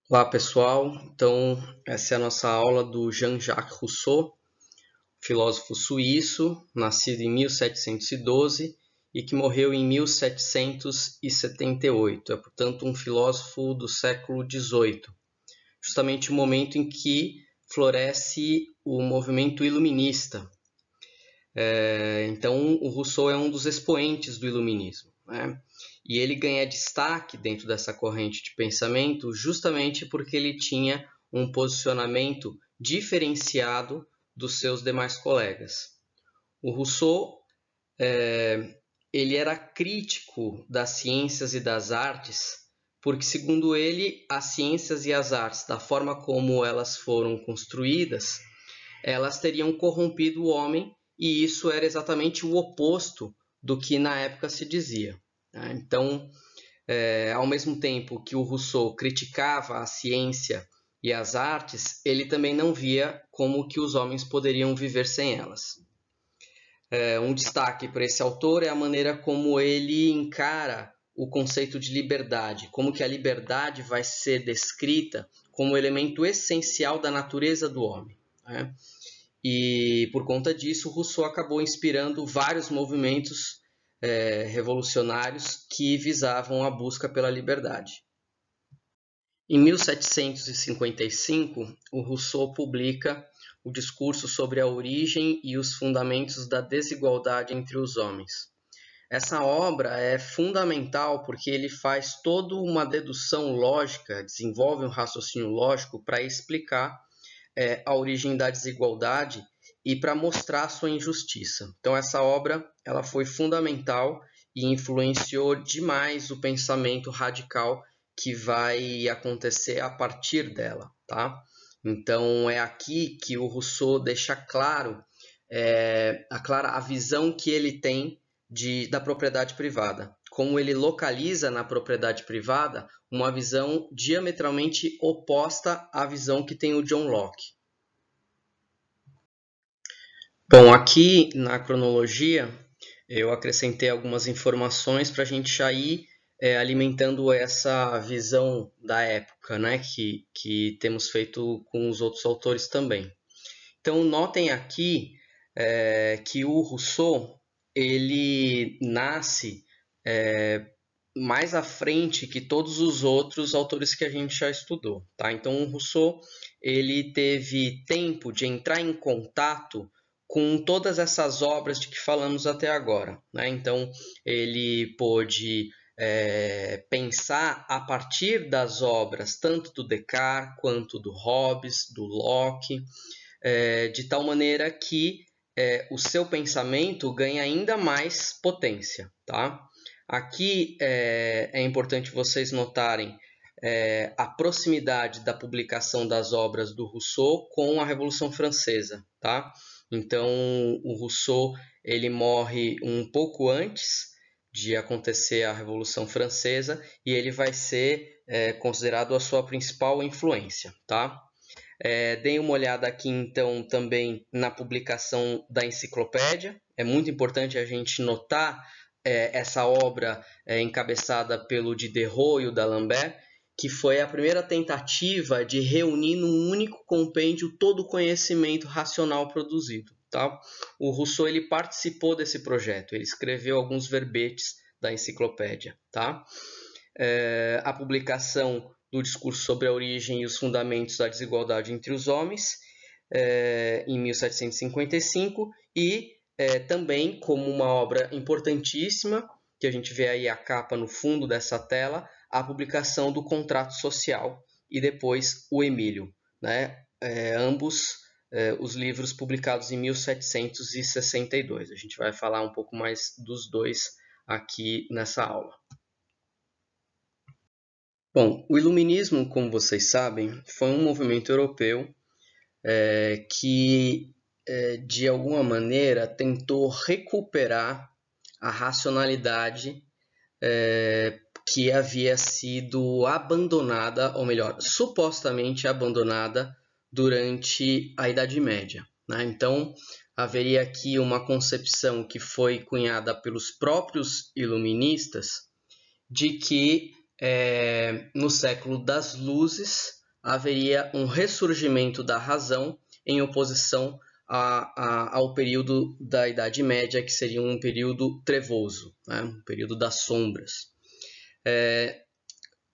Olá pessoal, então essa é a nossa aula do Jean-Jacques Rousseau, filósofo suíço, nascido em 1712 e que morreu em 1778. É, portanto, um filósofo do século XVIII, justamente o momento em que floresce o movimento iluminista. Então, o Rousseau é um dos expoentes do iluminismo, né? E ele ganha destaque dentro dessa corrente de pensamento justamente porque ele tinha um posicionamento diferenciado dos seus demais colegas. O Rousseau ele era crítico das ciências e das artes, porque, segundo ele, as ciências e as artes, da forma como elas foram construídas, elas teriam corrompido o homem, e isso era exatamente o oposto do que na época se dizia. Então, ao mesmo tempo que o Rousseau criticava a ciência e as artes, ele também não via como que os homens poderiam viver sem elas. Um destaque para esse autor é a maneira como ele encara o conceito de liberdade, como que a liberdade vai ser descrita como elemento essencial da natureza do homem, né? E por conta disso, Rousseau acabou inspirando vários movimentos revolucionários que visavam a busca pela liberdade. Em 1755, o Rousseau publica o discurso sobre a origem e os fundamentos da desigualdade entre os homens. Essa obra é fundamental porque ele faz toda uma dedução lógica, desenvolve um raciocínio lógico para explicar a origem da desigualdade e para mostrar a sua injustiça. Então essa obra ela foi fundamental e influenciou demais o pensamento radical que vai acontecer a partir dela, tá? Então é aqui que o Rousseau deixa claro a visão que ele tem da propriedade privada, como ele localiza na propriedade privada uma visão diametralmente oposta à visão que tem o John Locke. Bom, aqui na cronologia eu acrescentei algumas informações para a gente já ir alimentando essa visão da época, né, que temos feito com os outros autores também. Então, notem aqui que o Rousseau ele nasce mais à frente que todos os outros autores que a gente já estudou, tá? Então, o Rousseau ele teve tempo de entrar em contato com todas essas obras de que falamos até agora, né? Então, ele pôde pensar a partir das obras tanto do Descartes quanto do Hobbes, do Locke, de tal maneira que o seu pensamento ganha ainda mais potência, tá? Aqui é importante vocês notarem a proximidade da publicação das obras do Rousseau com a Revolução Francesa, tá? Então, o Rousseau ele morre um pouco antes de acontecer a Revolução Francesa e ele vai ser considerado a sua principal influência, tá? Deem uma olhada aqui então também na publicação da enciclopédia. É muito importante a gente notar essa obra encabeçada pelo Diderot e o D'Alembert, que foi a primeira tentativa de reunir num único compêndio todo o conhecimento racional produzido. Tá? O Rousseau ele participou desse projeto, ele escreveu alguns verbetes da enciclopédia. Tá? A publicação do discurso sobre a origem e os fundamentos da desigualdade entre os homens, em 1755, e também como uma obra importantíssima, que a gente vê aí a capa no fundo dessa tela, a publicação do Contrato Social e depois o Emílio, né? Ambos os livros publicados em 1762. A gente vai falar um pouco mais dos dois aqui nessa aula. Bom, o Iluminismo, como vocês sabem, foi um movimento europeu que, de alguma maneira, tentou recuperar a racionalidade que havia sido abandonada, ou melhor, supostamente abandonada durante a Idade Média, né? Então, haveria aqui uma concepção que foi cunhada pelos próprios iluministas de que no século das luzes haveria um ressurgimento da razão em oposição ao período da Idade Média, que seria um período trevoso, né? Um período das sombras.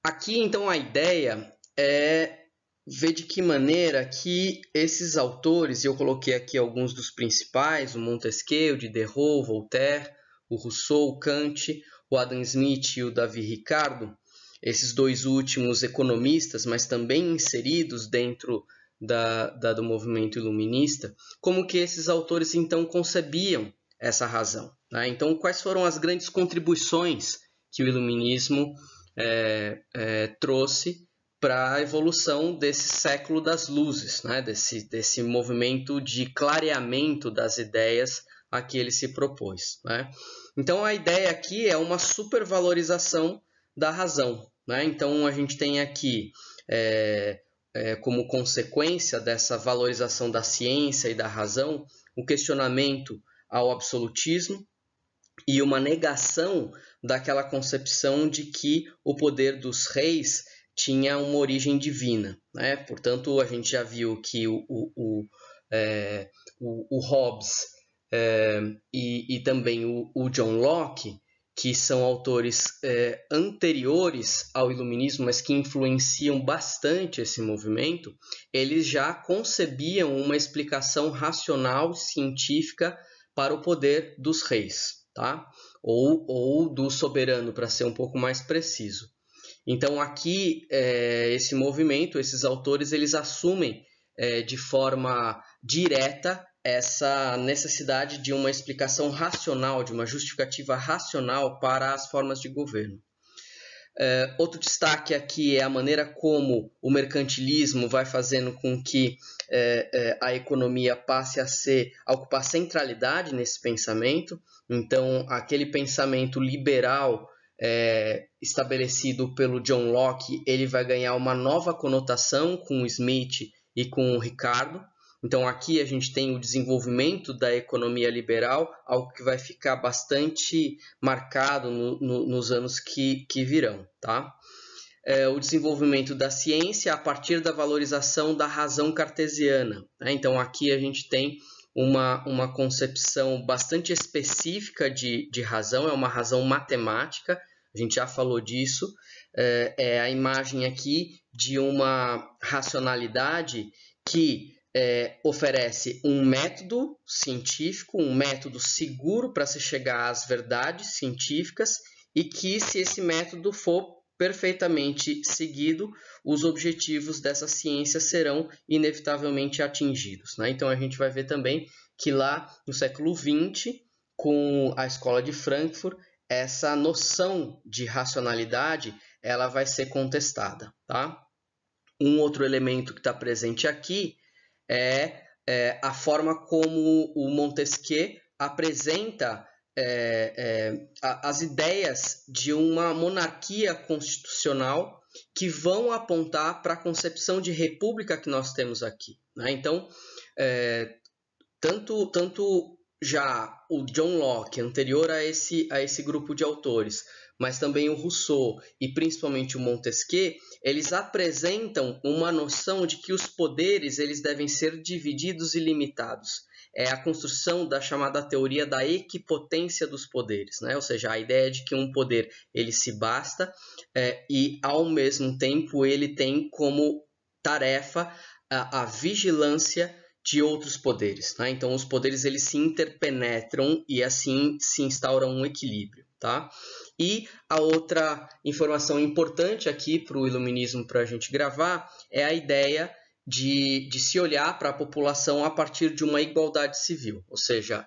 Aqui, então, a ideia é ver de que maneira que esses autores, e eu coloquei aqui alguns dos principais, o Montesquieu, o Diderot, Voltaire, o Rousseau, o Kant, o Adam Smith e o Davi Ricardo, esses dois últimos economistas, mas também inseridos dentro do movimento iluminista, como que esses autores então concebiam essa razão, né? Então, quais foram as grandes contribuições que o iluminismo trouxe para a evolução desse século das luzes, né? desse movimento de clareamento das ideias a que ele se propôs, né? Então, a ideia aqui é uma supervalorização da razão, né? Então, a gente tem aqui, como consequência dessa valorização da ciência e da razão, o questionamento ao absolutismo e uma negação daquela concepção de que o poder dos reis tinha uma origem divina, né? Portanto, a gente já viu que o Hobbes e também o John Locke, que são autores anteriores ao iluminismo, mas que influenciam bastante esse movimento, eles já concebiam uma explicação racional científica para o poder dos reis, tá? Ou do soberano, para ser um pouco mais preciso. Então, aqui, esse movimento, esses autores, eles assumem de forma direta essa necessidade de uma explicação racional, de uma justificativa racional para as formas de governo. Outro destaque aqui é a maneira como o mercantilismo vai fazendo com que a economia passe a ocupar centralidade nesse pensamento. Então, aquele pensamento liberal estabelecido pelo John Locke, ele vai ganhar uma nova conotação com o Smith e com o Ricardo. Então, aqui a gente tem o desenvolvimento da economia liberal, algo que vai ficar bastante marcado nos anos que virão, tá? O desenvolvimento da ciência a partir da valorização da razão cartesiana, né? Então, aqui a gente tem uma concepção bastante específica de razão, é uma razão matemática, a gente já falou disso, é a imagem aqui de uma racionalidade que oferece um método científico, um método seguro para se chegar às verdades científicas e que, se esse método for perfeitamente seguido, os objetivos dessa ciência serão inevitavelmente atingidos, né? Então, a gente vai ver também que lá no século XX, com a Escola de Frankfurt, essa noção de racionalidade ela vai ser contestada, tá? Um outro elemento que está presente aqui é a forma como o Montesquieu apresenta as ideias de uma monarquia constitucional que vão apontar para a concepção de república que nós temos aqui, né? Então, tanto já o John Locke, anterior a esse grupo de autores, mas também o Rousseau e principalmente o Montesquieu, eles apresentam uma noção de que os poderes eles devem ser divididos e limitados. É a construção da chamada teoria da equipotência dos poderes, né? Ou seja, a ideia de que um poder ele se basta e, ao mesmo tempo, ele tem como tarefa a vigilância de outros poderes, tá? Então, os poderes eles se interpenetram e assim se instaura um equilíbrio, tá? E a outra informação importante aqui para o iluminismo para a gente gravar é a ideia de se olhar para a população a partir de uma igualdade civil, ou seja,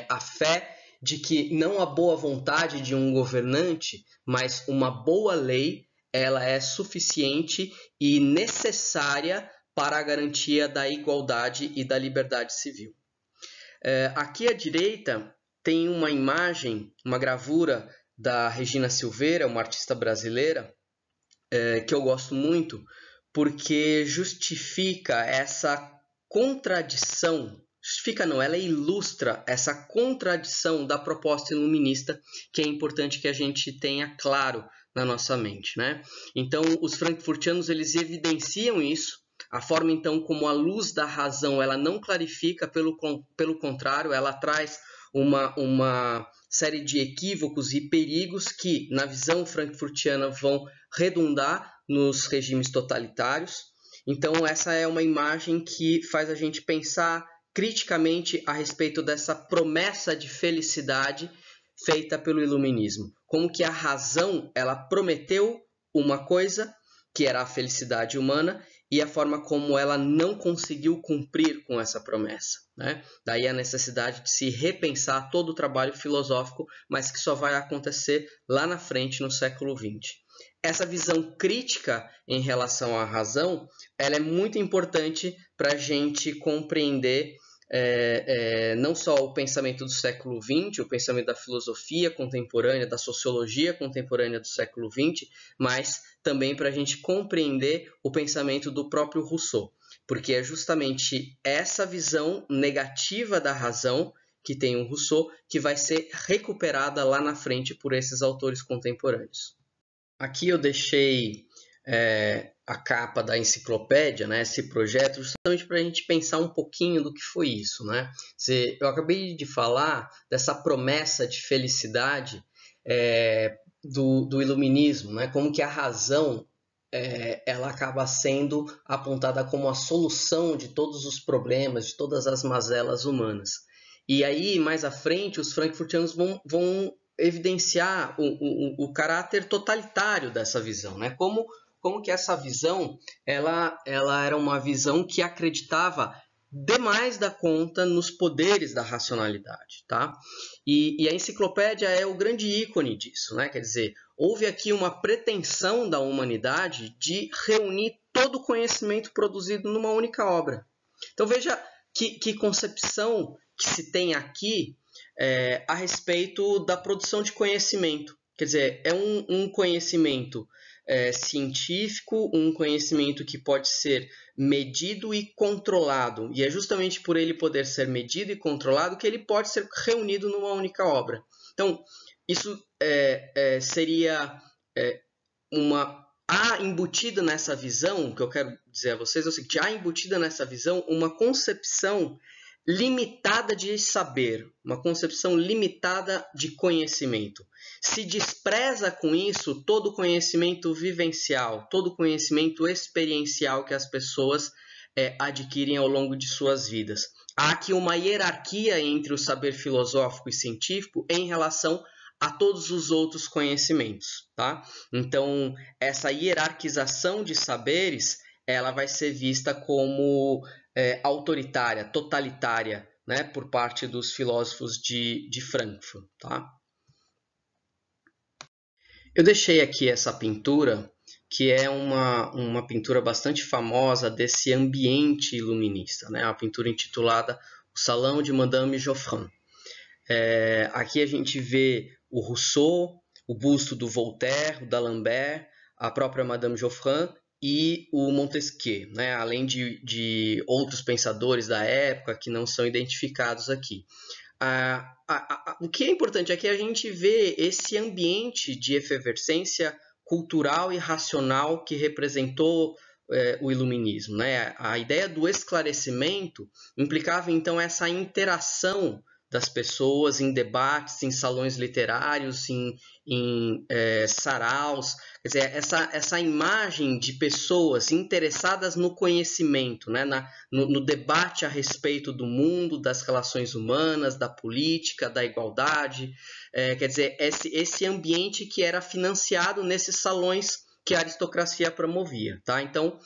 a fé de que não a boa vontade de um governante, mas uma boa lei, ela é suficiente e necessária para a garantia da igualdade e da liberdade civil. Aqui à direita tem uma imagem, uma gravura da Regina Silveira, uma artista brasileira, que eu gosto muito, porque justifica essa contradição, justifica não, ela ilustra essa contradição da proposta iluminista, que é importante que a gente tenha claro na nossa mente, né? Então, os frankfurtianos, eles evidenciam isso, a forma, então, como a luz da razão, ela não clarifica, pelo contrário, ela traz uma série de equívocos e perigos que, na visão frankfurtiana, vão redundar nos regimes totalitários. Então, essa é uma imagem que faz a gente pensar criticamente a respeito dessa promessa de felicidade feita pelo iluminismo. Como que a razão, ela prometeu uma coisa, que era a felicidade humana, e a forma como ela não conseguiu cumprir com essa promessa, né? Daí a necessidade de se repensar todo o trabalho filosófico, mas que só vai acontecer lá na frente, no século XX. Essa visão crítica em relação à razão, ela é muito importante para a gente compreender não só o pensamento do século XX, o pensamento da filosofia contemporânea, da sociologia contemporânea do século XX, mas também para a gente compreender o pensamento do próprio Rousseau, porque é justamente essa visão negativa da razão que tem o Rousseau que vai ser recuperada lá na frente por esses autores contemporâneos. Aqui eu deixei a capa da enciclopédia, né, esse projeto, justamente para a gente pensar um pouquinho do que foi isso, né? Eu acabei de falar dessa promessa de felicidade do iluminismo, né? Como que a razão ela acaba sendo apontada como a solução de todos os problemas, de todas as mazelas humanas. E aí, mais à frente, os frankfurtianos vão evidenciar o caráter totalitário dessa visão, né? Como que essa visão ela era uma visão que acreditava demais da conta nos poderes da racionalidade, tá? E a enciclopédia é o grande ícone disso, né? Quer dizer, houve aqui uma pretensão da humanidade de reunir todo o conhecimento produzido numa única obra. Então veja que concepção que se tem aqui a respeito da produção de conhecimento. Quer dizer, é um conhecimento científico, um conhecimento que pode ser medido e controlado. E é justamente por ele poder ser medido e controlado que ele pode ser reunido numa única obra. Então, isso seria há embutida nessa visão, o que eu quero dizer a vocês é o seguinte, há embutida nessa visão uma concepção limitada de saber, uma concepção limitada de conhecimento. Se despreza com isso todo o conhecimento vivencial, todo o conhecimento experiencial que as pessoas adquirem ao longo de suas vidas. Há aqui uma hierarquia entre o saber filosófico e científico em relação a todos os outros conhecimentos, tá? Então, essa hierarquização de saberes, ela vai ser vista como autoritária, totalitária, né, por parte dos filósofos de Frankfurt, tá? Eu deixei aqui essa pintura, que é uma pintura bastante famosa desse ambiente iluminista, né? A pintura intitulada O Salão de Madame Geoffrin. Aqui a gente vê o Rousseau, o busto do Voltaire, o d'Alembert, a própria Madame Geoffrin e o Montesquieu, né? Além de outros pensadores da época que não são identificados aqui. O que é importante é que a gente vê esse ambiente de efervescência cultural e racional que representou o iluminismo, né? A ideia do esclarecimento implicava então essa interação das pessoas em debates, em salões literários, em saraus. Quer dizer, essa imagem de pessoas interessadas no conhecimento, né? no debate a respeito do mundo, das relações humanas, da política, da igualdade. Quer dizer, esse ambiente que era financiado nesses salões que a aristocracia promovia, tá? Então,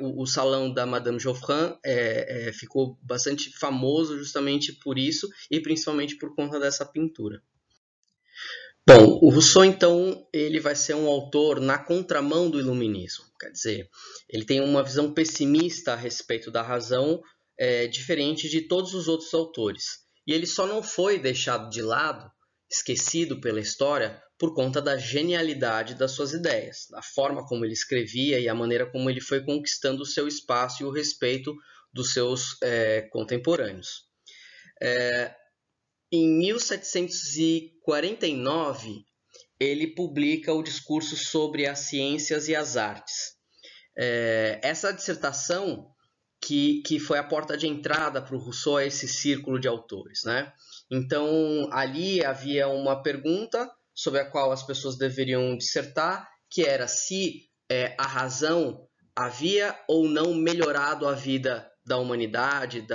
o salão da Madame Geoffrin ficou bastante famoso justamente por isso e principalmente por conta dessa pintura. Bom, o Rousseau, então, ele vai ser um autor na contramão do iluminismo, quer dizer, ele tem uma visão pessimista a respeito da razão, diferente de todos os outros autores. E ele só não foi deixado de lado, esquecido pela história, por conta da genialidade das suas ideias, da forma como ele escrevia e a maneira como ele foi conquistando o seu espaço e o respeito dos seus contemporâneos. Em 1749, ele publica o discurso sobre as ciências e as artes. Essa dissertação que foi a porta de entrada para o Rousseau a esse círculo de autores, né? Então, ali havia uma pergunta sobre a qual as pessoas deveriam dissertar, que era se a razão havia ou não melhorado a vida da humanidade,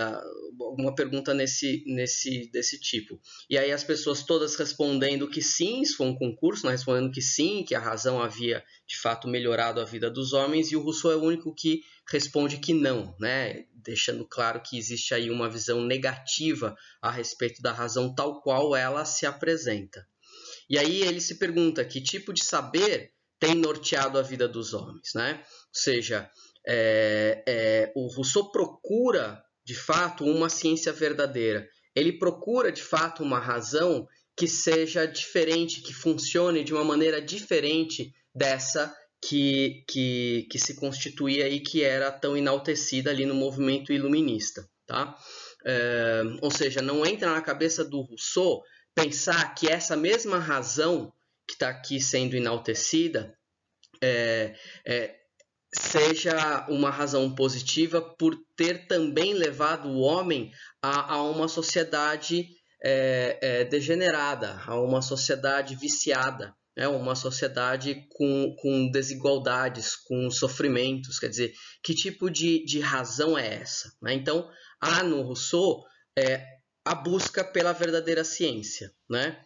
uma pergunta desse tipo. E aí as pessoas todas respondendo que sim, isso foi um concurso, né? Respondendo que sim, que a razão havia de fato melhorado a vida dos homens, e o Rousseau é o único que responde que não, né? Deixando claro que existe aí uma visão negativa a respeito da razão tal qual ela se apresenta. E aí ele se pergunta que tipo de saber tem norteado a vida dos homens, né? Ou seja, o Rousseau procura, de fato, uma ciência verdadeira. Ele procura, de fato, uma razão que seja diferente, que funcione de uma maneira diferente dessa que se constituía e que era tão enaltecida ali no movimento iluminista, tá? Ou seja, não entra na cabeça do Rousseau pensar que essa mesma razão que está aqui sendo enaltecida seja uma razão positiva por ter também levado o homem a uma sociedade degenerada, a uma sociedade viciada, né? Uma sociedade com desigualdades, com sofrimentos. Quer dizer, que tipo de razão é essa, né? Então, há no Rousseau a busca pela verdadeira ciência, né?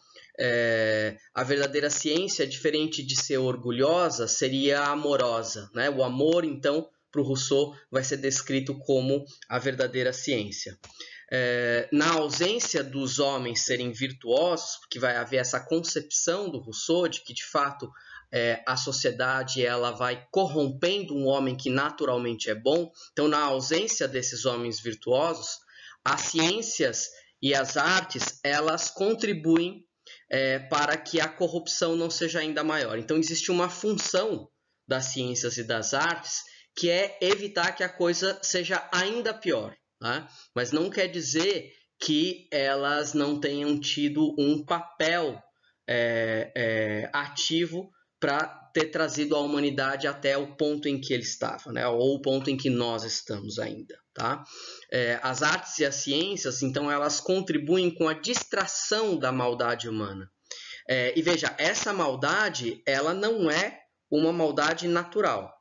A verdadeira ciência, diferente de ser orgulhosa, seria amorosa, né? O amor, então, para o Rousseau, vai ser descrito como a verdadeira ciência. Na ausência dos homens serem virtuosos, porque vai haver essa concepção do Rousseau de que, de fato, a sociedade ela vai corrompendo um homem que naturalmente é bom. Então, na ausência desses homens virtuosos, as ciências e as artes elas contribuem para que a corrupção não seja ainda maior. Então, existe uma função das ciências e das artes que é evitar que a coisa seja ainda pior. Tá? Mas não quer dizer que elas não tenham tido um papel ativo para ter trazido a humanidade até o ponto em que ele estava, né? Ou o ponto em que nós estamos ainda. Tá? As artes e as ciências, então, elas contribuem com a distração da maldade humana. E veja, essa maldade, ela não é uma maldade natural.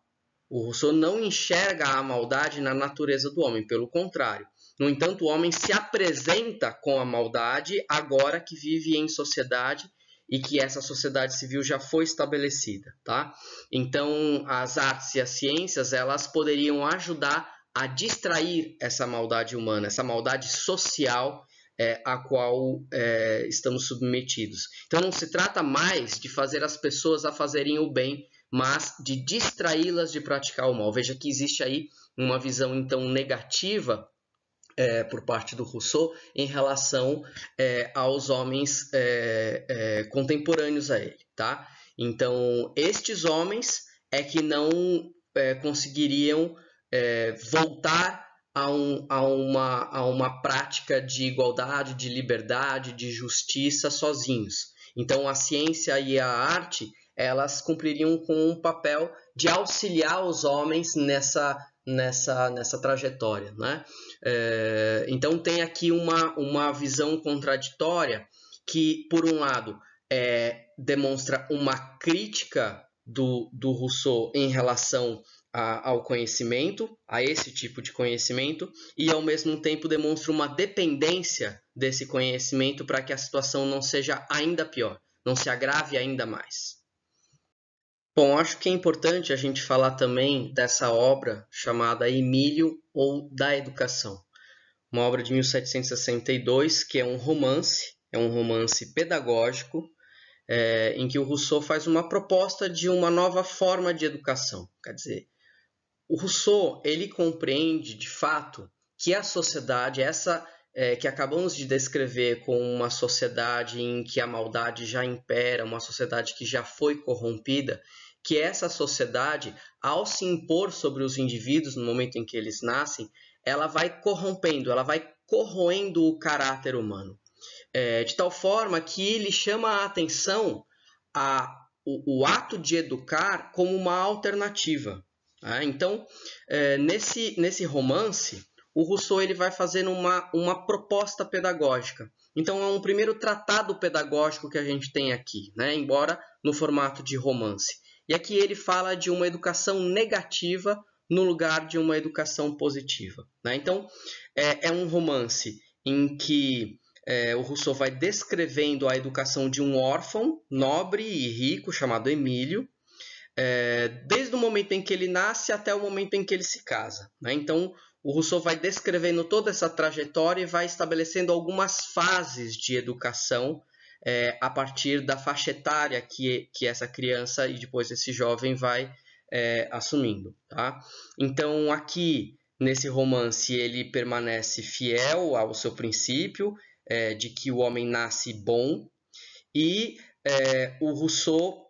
O Rousseau não enxerga a maldade na natureza do homem, pelo contrário. No entanto, o homem se apresenta com a maldade agora que vive em sociedade e que essa sociedade civil já foi estabelecida. Tá? Então, as artes e as ciências, elas poderiam ajudar a distrair essa maldade humana, essa maldade social a qual estamos submetidos. Então, não se trata mais de fazer as pessoas a fazerem o bem, mas de distraí-las de praticar o mal. Veja que existe aí uma visão, então, negativa por parte do Rousseau em relação aos homens contemporâneos a ele. Tá? Então, estes homens é que não conseguiriam voltar a uma prática de igualdade, de liberdade, de justiça sozinhos. Então, a ciência e a arte elas cumpririam com um papel de auxiliar os homens nessa trajetória, né? Então tem aqui uma visão contraditória que, por um lado, demonstra uma crítica do Rousseau em relação ao conhecimento, a esse tipo de conhecimento, e ao mesmo tempo demonstra uma dependência desse conhecimento para que a situação não seja ainda pior, não se agrave ainda mais. Bom, acho que é importante a gente falar também dessa obra chamada Emílio ou da Educação, uma obra de 1762 que é um romance pedagógico em que o Rousseau faz uma proposta de uma nova forma de educação. Quer dizer, o Rousseau ele compreende de fato que a sociedade, essa que acabamos de descrever como uma sociedade em que a maldade já impera, uma sociedade que já foi corrompida, que essa sociedade, ao se impor sobre os indivíduos no momento em que eles nascem, ela vai corrompendo, ela vai corroendo o caráter humano. De tal forma que ele chama a atenção o ato de educar como uma alternativa. Tá? Então, nesse romance, o Rousseau ele vai fazendo uma proposta pedagógica. Então, é um primeiro tratado pedagógico que a gente tem aqui, né? Embora no formato de romance. E aqui ele fala de uma educação negativa no lugar de uma educação positiva. Né? Então, é um romance em que o Rousseau vai descrevendo a educação de um órfão nobre e rico chamado Emílio, desde o momento em que ele nasce até o momento em que ele se casa. Né? Então, o Rousseau vai descrevendo toda essa trajetória e vai estabelecendo algumas fases de educação a partir da faixa etária que essa criança e depois esse jovem vai assumindo. Tá? Então, aqui, nesse romance, ele permanece fiel ao seu princípio de que o homem nasce bom e o Rousseau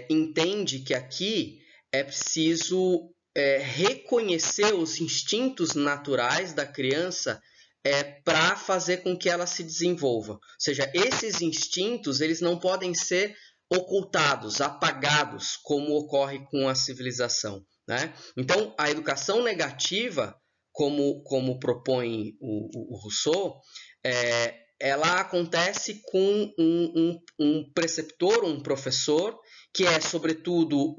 entende que aqui é preciso reconhecer os instintos naturais da criança para fazer com que ela se desenvolva. Ou seja, esses instintos eles não podem ser ocultados, apagados, como ocorre com a civilização. Né? Então, a educação negativa, como propõe o Rousseau, ela acontece com um preceptor, um professor, que é, sobretudo,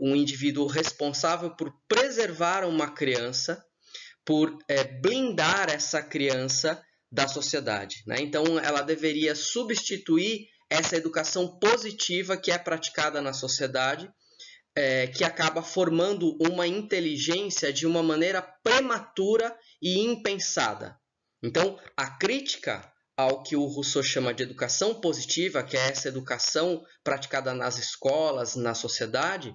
um indivíduo responsável por preservar uma criança, por blindar essa criança da sociedade. Né? Então, ela deveria substituir essa educação positiva que é praticada na sociedade, que acaba formando uma inteligência de uma maneira prematura e impensada. Então, a crítica ao que o Rousseau chama de educação positiva, que é essa educação praticada nas escolas, na sociedade,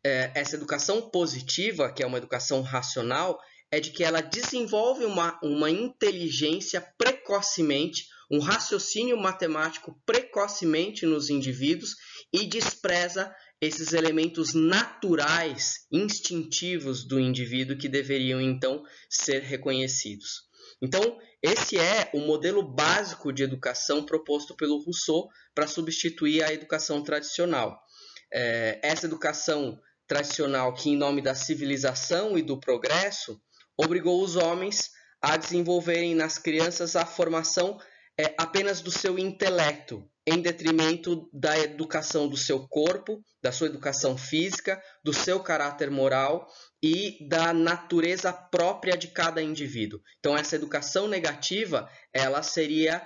essa educação positiva, que é uma educação racional, é de que ela desenvolve uma inteligência precocemente, um raciocínio matemático precocemente nos indivíduos e despreza esses elementos naturais, instintivos do indivíduo que deveriam, então, ser reconhecidos. Então, esse é o modelo básico de educação proposto pelo Rousseau para substituir a educação tradicional. Essa educação tradicional que, em nome da civilização e do progresso, obrigou os homens a desenvolverem nas crianças a formação apenas do seu intelecto, em detrimento da educação do seu corpo, da sua educação física, do seu caráter moral e da natureza própria de cada indivíduo. Então, essa educação negativa, ela seria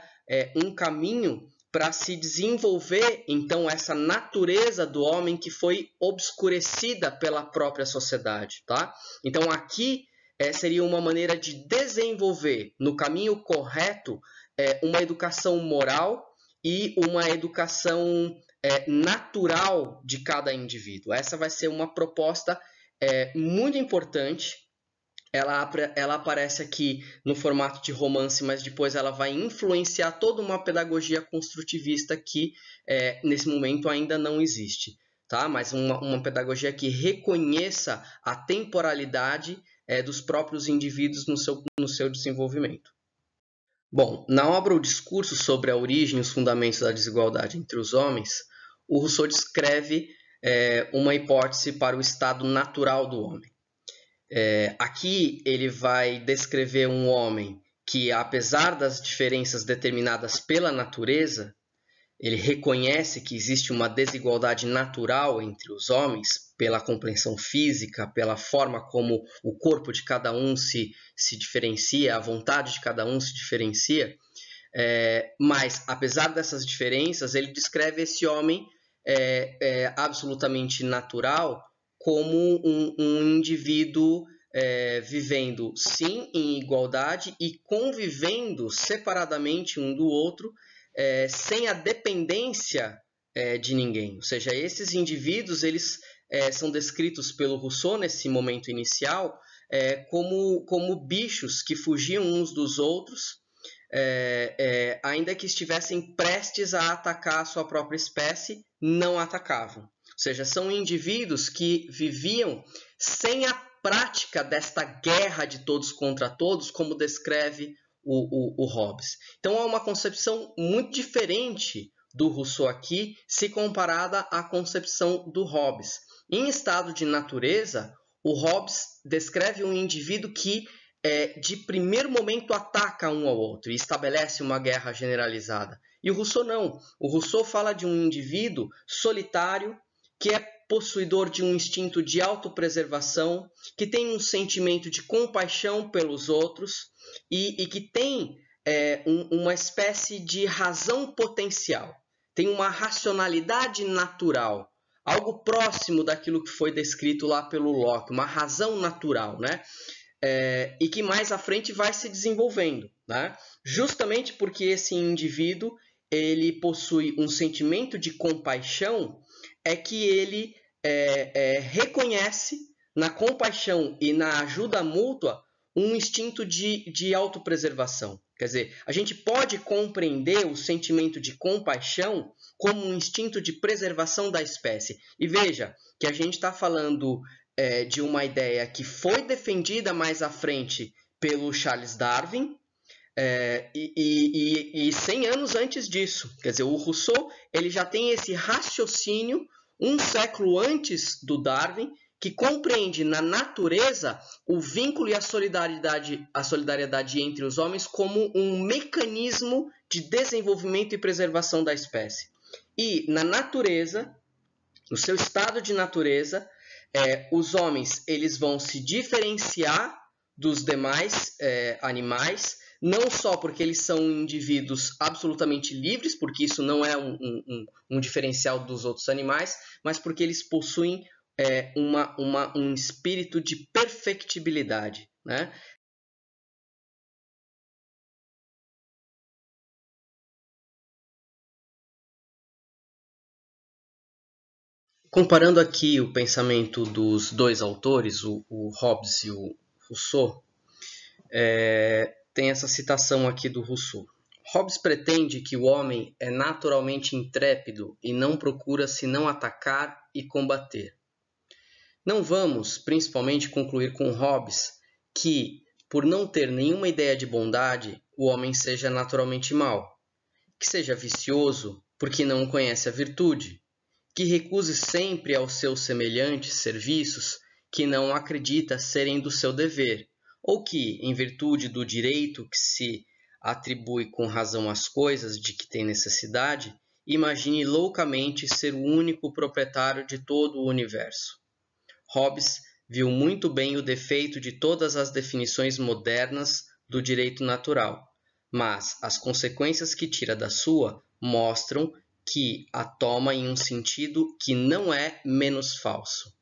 um caminho para se desenvolver, então, essa natureza do homem que foi obscurecida pela própria sociedade. Tá? Então, aqui seria uma maneira de desenvolver, no caminho correto, uma educação moral e uma educação natural de cada indivíduo. Essa vai ser uma proposta muito importante. Ela aparece aqui no formato de romance, mas depois ela vai influenciar toda uma pedagogia construtivista que nesse momento ainda não existe. Tá? Mas uma pedagogia que reconheça a temporalidade dos próprios indivíduos no seu desenvolvimento. Bom, na obra O Discurso sobre a Origem e os Fundamentos da Desigualdade entre os Homens, o Rousseau descreve uma hipótese para o estado natural do homem. Aqui ele vai descrever um homem que, apesar das diferenças determinadas pela natureza, ele reconhece que existe uma desigualdade natural entre os homens, pela compreensão física, pela forma como o corpo de cada um se diferencia, a vontade de cada um se diferencia. Mas, apesar dessas diferenças, ele descreve esse homem absolutamente natural como um indivíduo vivendo, sim, em igualdade e convivendo separadamente um do outro, sem a dependência de ninguém. Ou seja, esses indivíduos eles são descritos pelo Rousseau nesse momento inicial como bichos que fugiam uns dos outros, ainda que estivessem prestes a atacar a sua própria espécie, não atacavam. Ou seja, são indivíduos que viviam sem a prática desta guerra de todos contra todos, como descreve o Hobbes. Então, há uma concepção muito diferente do Rousseau aqui se comparada à concepção do Hobbes. Em estado de natureza, o Hobbes descreve um indivíduo que de primeiro momento ataca um ao outro e estabelece uma guerra generalizada. E o Rousseau não. O Rousseau fala de um indivíduo solitário que é possuidor de um instinto de autopreservação, que tem um sentimento de compaixão pelos outros e que tem uma espécie de razão potencial, tem uma racionalidade natural, algo próximo daquilo que foi descrito lá pelo Locke, uma razão natural, né? E que mais à frente vai se desenvolvendo, né? Justamente porque esse indivíduo ele possui um sentimento de compaixão, é que ele reconhece na compaixão e na ajuda mútua um instinto de autopreservação. Quer dizer, a gente pode compreender o sentimento de compaixão como um instinto de preservação da espécie. E veja que a gente está falando de uma ideia que foi defendida mais à frente pelo Charles Darwin, e 100 anos antes disso. Quer dizer, o Rousseau ele já tem esse raciocínio um século antes do Darwin, que compreende na natureza o vínculo e a solidariedade entre os homens como um mecanismo de desenvolvimento e preservação da espécie. E na natureza, no seu estado de natureza, os homens eles vão se diferenciar dos demais animais, não só porque eles são indivíduos absolutamente livres, porque isso não é um diferencial dos outros animais, mas porque eles possuem um espírito de perfectibilidade, né? Comparando aqui o pensamento dos dois autores, o Hobbes e o Rousseau, tem essa citação aqui do Rousseau. Hobbes pretende que o homem é naturalmente intrépido e não procura senão atacar e combater. Não vamos, principalmente, concluir com Hobbes que, por não ter nenhuma ideia de bondade, o homem seja naturalmente mau, que seja vicioso porque não conhece a virtude, que recuse sempre aos seus semelhantes serviços que não acredita serem do seu dever, ou que, em virtude do direito que se atribui com razão às coisas de que tem necessidade, imagine loucamente ser o único proprietário de todo o universo. Hobbes viu muito bem o defeito de todas as definições modernas do direito natural, mas as consequências que tira da sua mostram que a toma em um sentido que não é menos falso.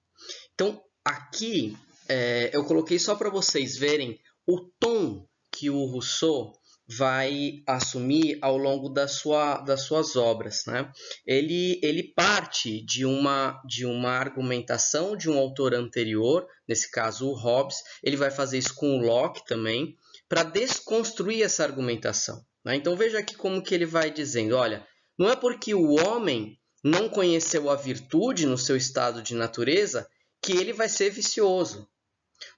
Então, aqui eu coloquei só para vocês verem o tom que o Rousseau vai assumir ao longo das suas obras, né? Ele parte de uma argumentação de um autor anterior, nesse caso o Hobbes, ele vai fazer isso com o Locke também, para desconstruir essa argumentação, né? Então veja aqui como que ele vai dizendo, olha, não é porque o homem não conheceu a virtude no seu estado de natureza que ele vai ser vicioso.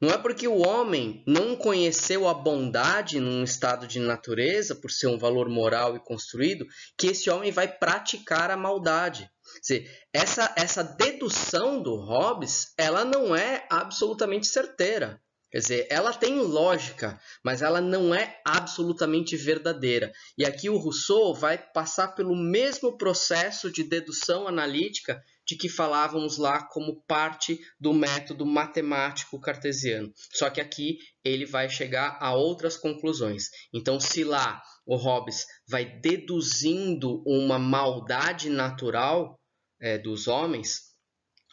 Não é porque o homem não conheceu a bondade num estado de natureza, por ser um valor moral e construído, que esse homem vai praticar a maldade. Quer dizer, essa dedução do Hobbes, ela não é absolutamente certeira. Quer dizer, ela tem lógica, mas ela não é absolutamente verdadeira. E aqui o Rousseau vai passar pelo mesmo processo de dedução analítica de que falávamos lá como parte do método matemático cartesiano. Só que aqui ele vai chegar a outras conclusões. Então, se lá o Hobbes vai deduzindo uma maldade natural dos homens,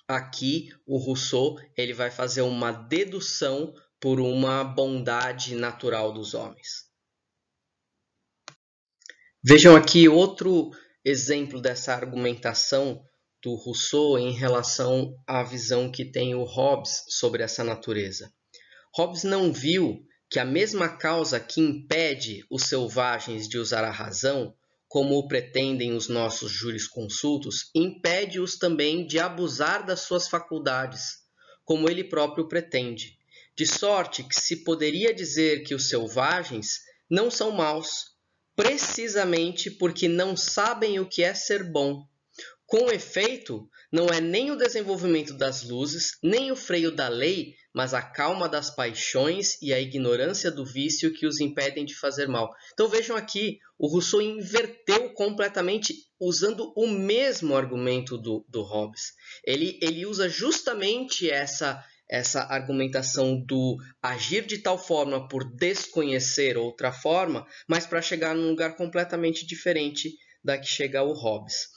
aqui o Rousseau ele vai fazer uma dedução por uma bondade natural dos homens. Vejam aqui outro exemplo dessa argumentação do Rousseau em relação à visão que tem o Hobbes sobre essa natureza. Hobbes não viu que a mesma causa que impede os selvagens de usar a razão, como o pretendem os nossos jurisconsultos, impede-os também de abusar das suas faculdades, como ele próprio pretende. De sorte que se poderia dizer que os selvagens não são maus, precisamente porque não sabem o que é ser bom. Com efeito, não é nem o desenvolvimento das luzes, nem o freio da lei, mas a calma das paixões e a ignorância do vício que os impedem de fazer mal. Então vejam aqui, o Rousseau inverteu completamente usando o mesmo argumento do Hobbes. Ele usa justamente essa argumentação do agir de tal forma por desconhecer outra forma, mas para chegar num lugar completamente diferente da que chega o Hobbes.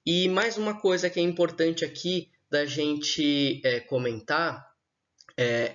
E mais uma coisa que é importante aqui da gente comentar,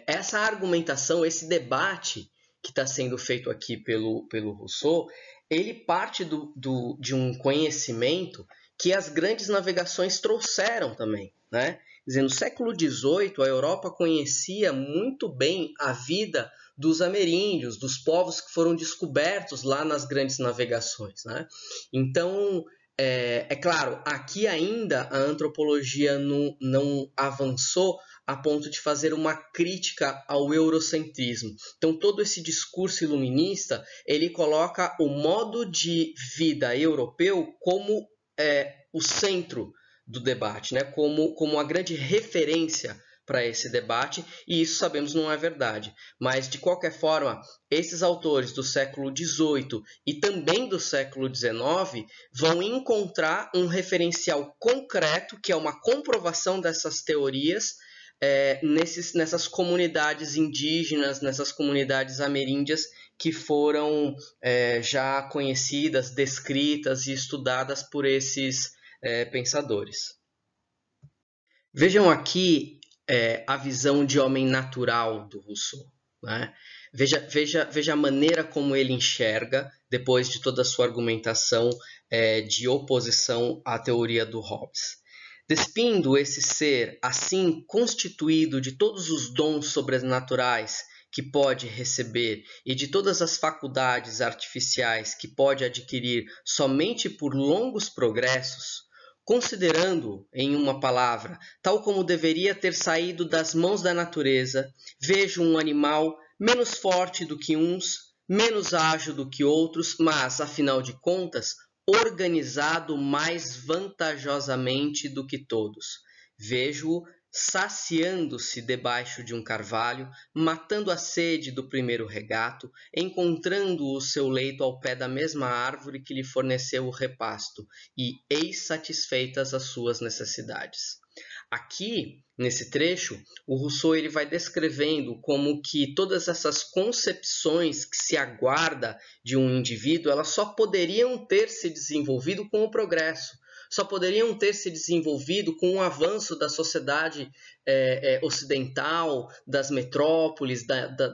essa argumentação, esse debate que está sendo feito aqui pelo Rousseau, ele parte de um conhecimento que as grandes navegações trouxeram também, né? Quer dizer, no século XVIII, a Europa conhecia muito bem a vida dos ameríndios, dos povos que foram descobertos lá nas grandes navegações, né? Então, é claro, aqui ainda a antropologia não avançou a ponto de fazer uma crítica ao eurocentrismo. Então, todo esse discurso iluminista, ele coloca o modo de vida europeu como o centro do debate, né? como a grande referência para esse debate, e isso sabemos não é verdade. Mas, de qualquer forma, esses autores do século XVIII e também do século XIX vão encontrar um referencial concreto, que é uma comprovação dessas teorias, nessas comunidades indígenas, nessas comunidades ameríndias que foram já conhecidas, descritas e estudadas por esses pensadores. Vejam aqui a visão de homem natural do Rousseau, né? Veja a maneira como ele enxerga, depois de toda a sua argumentação de oposição à teoria do Hobbes. Despindo esse ser assim constituído de todos os dons sobrenaturais que pode receber e de todas as faculdades artificiais que pode adquirir somente por longos progressos, considerando, em uma palavra, tal como deveria ter saído das mãos da natureza, vejo um animal menos forte do que uns, menos ágil do que outros, mas, afinal de contas, organizado mais vantajosamente do que todos. Vejo-o saciando-se debaixo de um carvalho, matando a sede do primeiro regato, encontrando o seu leito ao pé da mesma árvore que lhe forneceu o repasto, e eis satisfeitas as suas necessidades. Aqui, nesse trecho, o Rousseau ele vai descrevendo como que todas essas concepções que se aguarda de um indivíduo, elas só poderiam ter se desenvolvido com o progresso, só poderiam ter se desenvolvido com o avanço da sociedade ocidental, das metrópoles,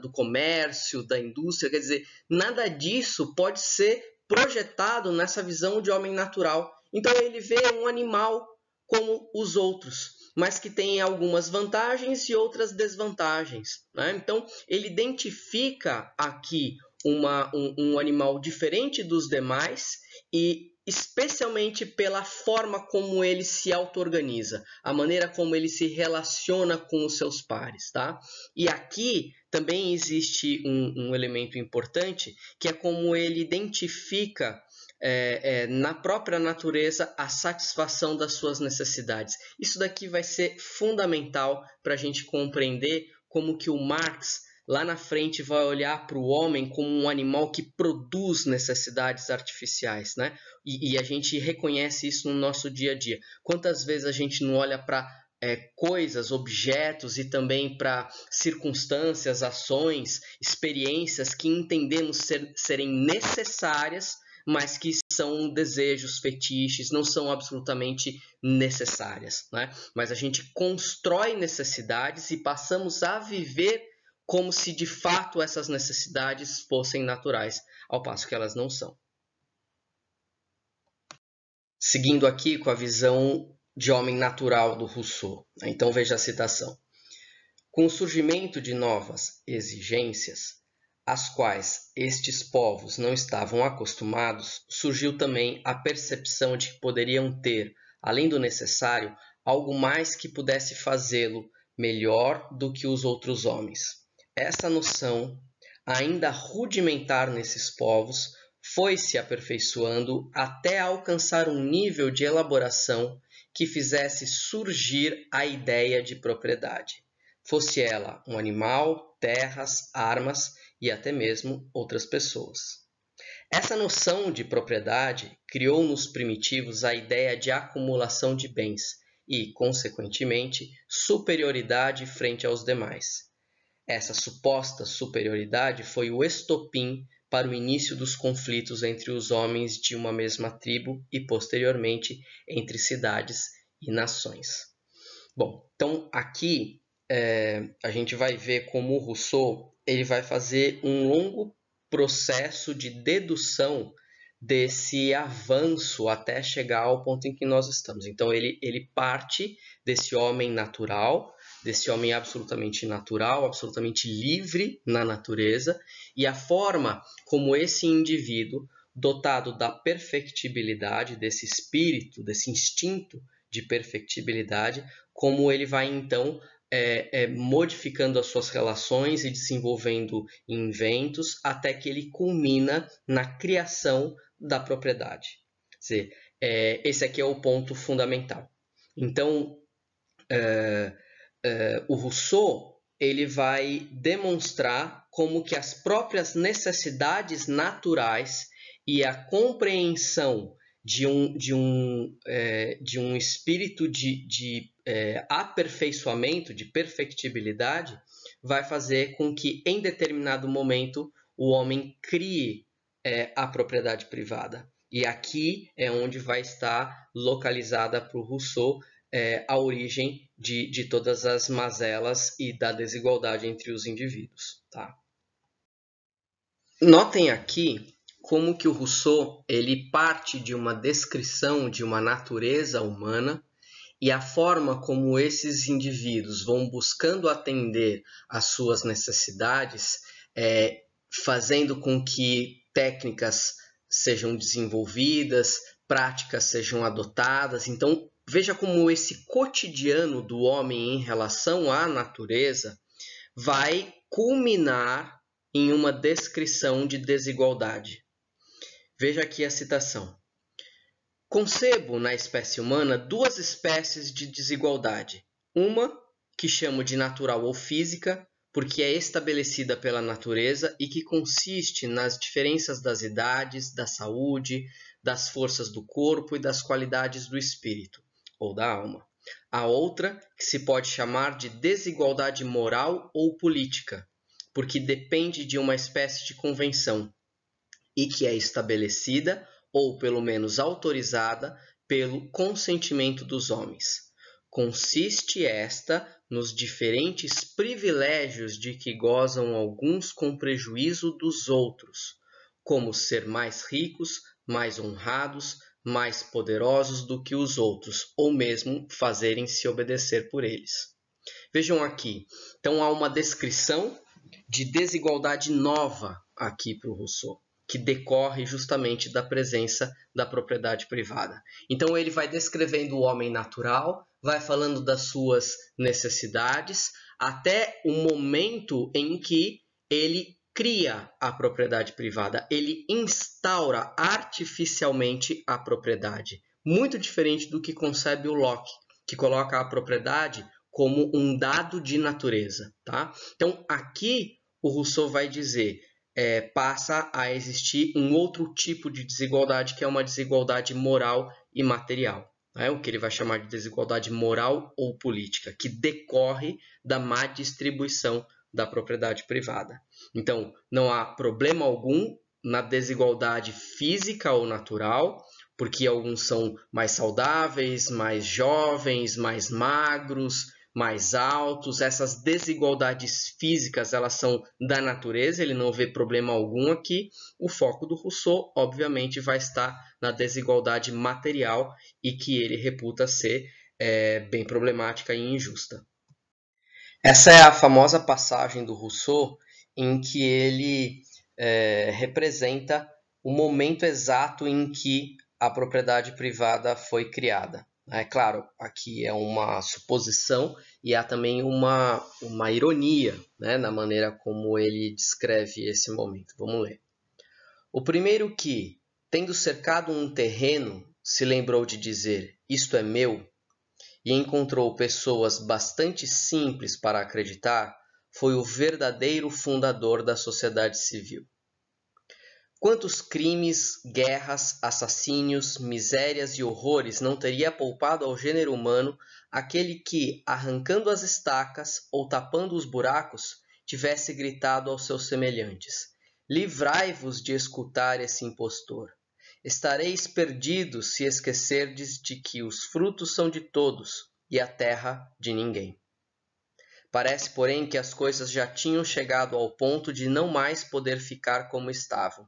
do comércio, da indústria. Quer dizer, nada disso pode ser projetado nessa visão de homem natural. Então ele vê um animal como os outros, mas que tem algumas vantagens e outras desvantagens, né? Então, ele identifica aqui um animal diferente dos demais e especialmente pela forma como ele se auto-organiza, a maneira como ele se relaciona com os seus pares, tá? E aqui também existe um elemento importante, que é como ele identifica na própria natureza a satisfação das suas necessidades. Isso daqui vai ser fundamental para a gente compreender como que o Marx lá na frente vai olhar para o homem como um animal que produz necessidades artificiais, né? E a gente reconhece isso no nosso dia a dia. Quantas vezes a gente não olha para coisas, objetos e também para circunstâncias, ações, experiências que entendemos serem necessárias, mas que são desejos, fetiches, não são absolutamente necessárias, né? Mas a gente constrói necessidades e passamos a viver como se de fato essas necessidades fossem naturais, ao passo que elas não são. Seguindo aqui com a visão de homem natural do Rousseau, então veja a citação. Com o surgimento de novas exigências, às quais estes povos não estavam acostumados, surgiu também a percepção de que poderiam ter, além do necessário, algo mais que pudesse fazê-lo melhor do que os outros homens. Essa noção, ainda rudimentar nesses povos, foi se aperfeiçoando até alcançar um nível de elaboração que fizesse surgir a ideia de propriedade, fosse ela um animal, terras, armas e até mesmo outras pessoas. Essa noção de propriedade criou nos primitivos a ideia de acumulação de bens e, consequentemente, superioridade frente aos demais. Essa suposta superioridade foi o estopim para o início dos conflitos entre os homens de uma mesma tribo e, posteriormente, entre cidades e nações. Bom, então aqui a gente vai ver como o Rousseau ele vai fazer um longo processo de dedução desse avanço até chegar ao ponto em que nós estamos. Então ele parte desse homem natural, desse homem absolutamente natural, absolutamente livre na natureza, e a forma como esse indivíduo, dotado da perfectibilidade, desse espírito, desse instinto de perfectibilidade, como ele vai então modificando as suas relações e desenvolvendo inventos até que ele culmina na criação da propriedade. Quer dizer, esse aqui é o ponto fundamental. Então, o Rousseau ele vai demonstrar como que as próprias necessidades naturais e a compreensão de um espírito de aperfeiçoamento, de perfectibilidade, vai fazer com que, em determinado momento, o homem crie a propriedade privada. E aqui é onde vai estar localizada para o Rousseau a origem de todas as mazelas e da desigualdade entre os indivíduos. Tá? Notem aqui como que o Rousseau ele parte de uma descrição de uma natureza humana e a forma como esses indivíduos vão buscando atender às suas necessidades, fazendo com que técnicas sejam desenvolvidas, práticas sejam adotadas. Então, veja como esse cotidiano do homem em relação à natureza vai culminar em uma descrição de desigualdade. Veja aqui a citação. Concebo na espécie humana duas espécies de desigualdade. Uma, que chamo de natural ou física, porque é estabelecida pela natureza e que consiste nas diferenças das idades, da saúde, das forças do corpo e das qualidades do espírito, ou da alma. A outra, que se pode chamar de desigualdade moral ou política, porque depende de uma espécie de convenção e que é estabelecida ou pelo menos autorizada pelo consentimento dos homens. Consiste esta nos diferentes privilégios de que gozam alguns com prejuízo dos outros, como ser mais ricos, mais honrados, mais poderosos do que os outros, ou mesmo fazerem-se obedecer por eles. Vejam aqui, então há uma descrição de desigualdade nova aqui para o Rousseau, que decorre justamente da presença da propriedade privada. Então ele vai descrevendo o homem natural, vai falando das suas necessidades, até o momento em que ele cria a propriedade privada, ele instaura artificialmente a propriedade, muito diferente do que concebe o Locke, que coloca a propriedade como um dado de natureza. Tá? Então aqui o Rousseau vai dizer passa a existir um outro tipo de desigualdade, que é uma desigualdade moral e material. O que ele vai chamar de desigualdade moral ou política, que decorre da má distribuição da propriedade privada. Então, não há problema algum na desigualdade física ou natural, porque alguns são mais saudáveis, mais jovens, mais magros, mais altos. Essas desigualdades físicas, elas são da natureza, ele não vê problema algum aqui. O foco do Rousseau, obviamente, vai estar na desigualdade material e que ele reputa ser bem problemática e injusta. Essa é a famosa passagem do Rousseau em que ele representa o momento exato em que a propriedade privada foi criada. É claro, aqui é uma suposição e há também uma ironia, né, na maneira como ele descreve esse momento. Vamos ler. O primeiro que, tendo cercado um terreno, se lembrou de dizer, isto é meu, e encontrou pessoas bastante simples para acreditar, foi o verdadeiro fundador da sociedade civil. Quantos crimes, guerras, assassínios, misérias e horrores não teria poupado ao gênero humano aquele que, arrancando as estacas ou tapando os buracos, tivesse gritado aos seus semelhantes: livrai-vos de escutar esse impostor. Estareis perdidos se esquecerdes de que os frutos são de todos e a terra de ninguém. Parece, porém, que as coisas já tinham chegado ao ponto de não mais poder ficar como estavam,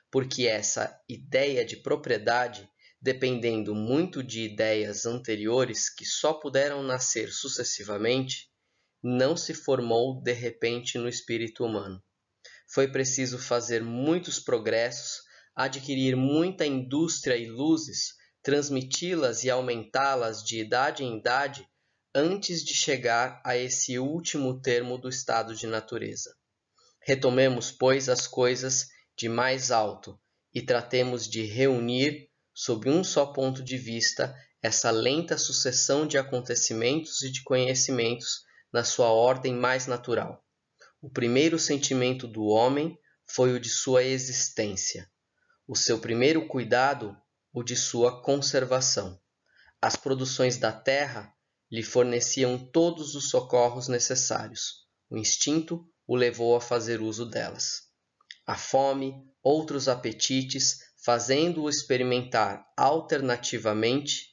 porque essa ideia de propriedade, dependendo muito de ideias anteriores que só puderam nascer sucessivamente, não se formou de repente no espírito humano. Foi preciso fazer muitos progressos, adquirir muita indústria e luzes, transmiti-las e aumentá-las de idade em idade, antes de chegar a esse último termo do estado de natureza. Retomemos, pois, as coisas de mais alto e tratemos de reunir, sob um só ponto de vista, essa lenta sucessão de acontecimentos e de conhecimentos na sua ordem mais natural. O primeiro sentimento do homem foi o de sua existência. O seu primeiro cuidado, o de sua conservação. As produções da terra lhe forneciam todos os socorros necessários. O instinto o levou a fazer uso delas. A fome, outros apetites, fazendo-o experimentar alternativamente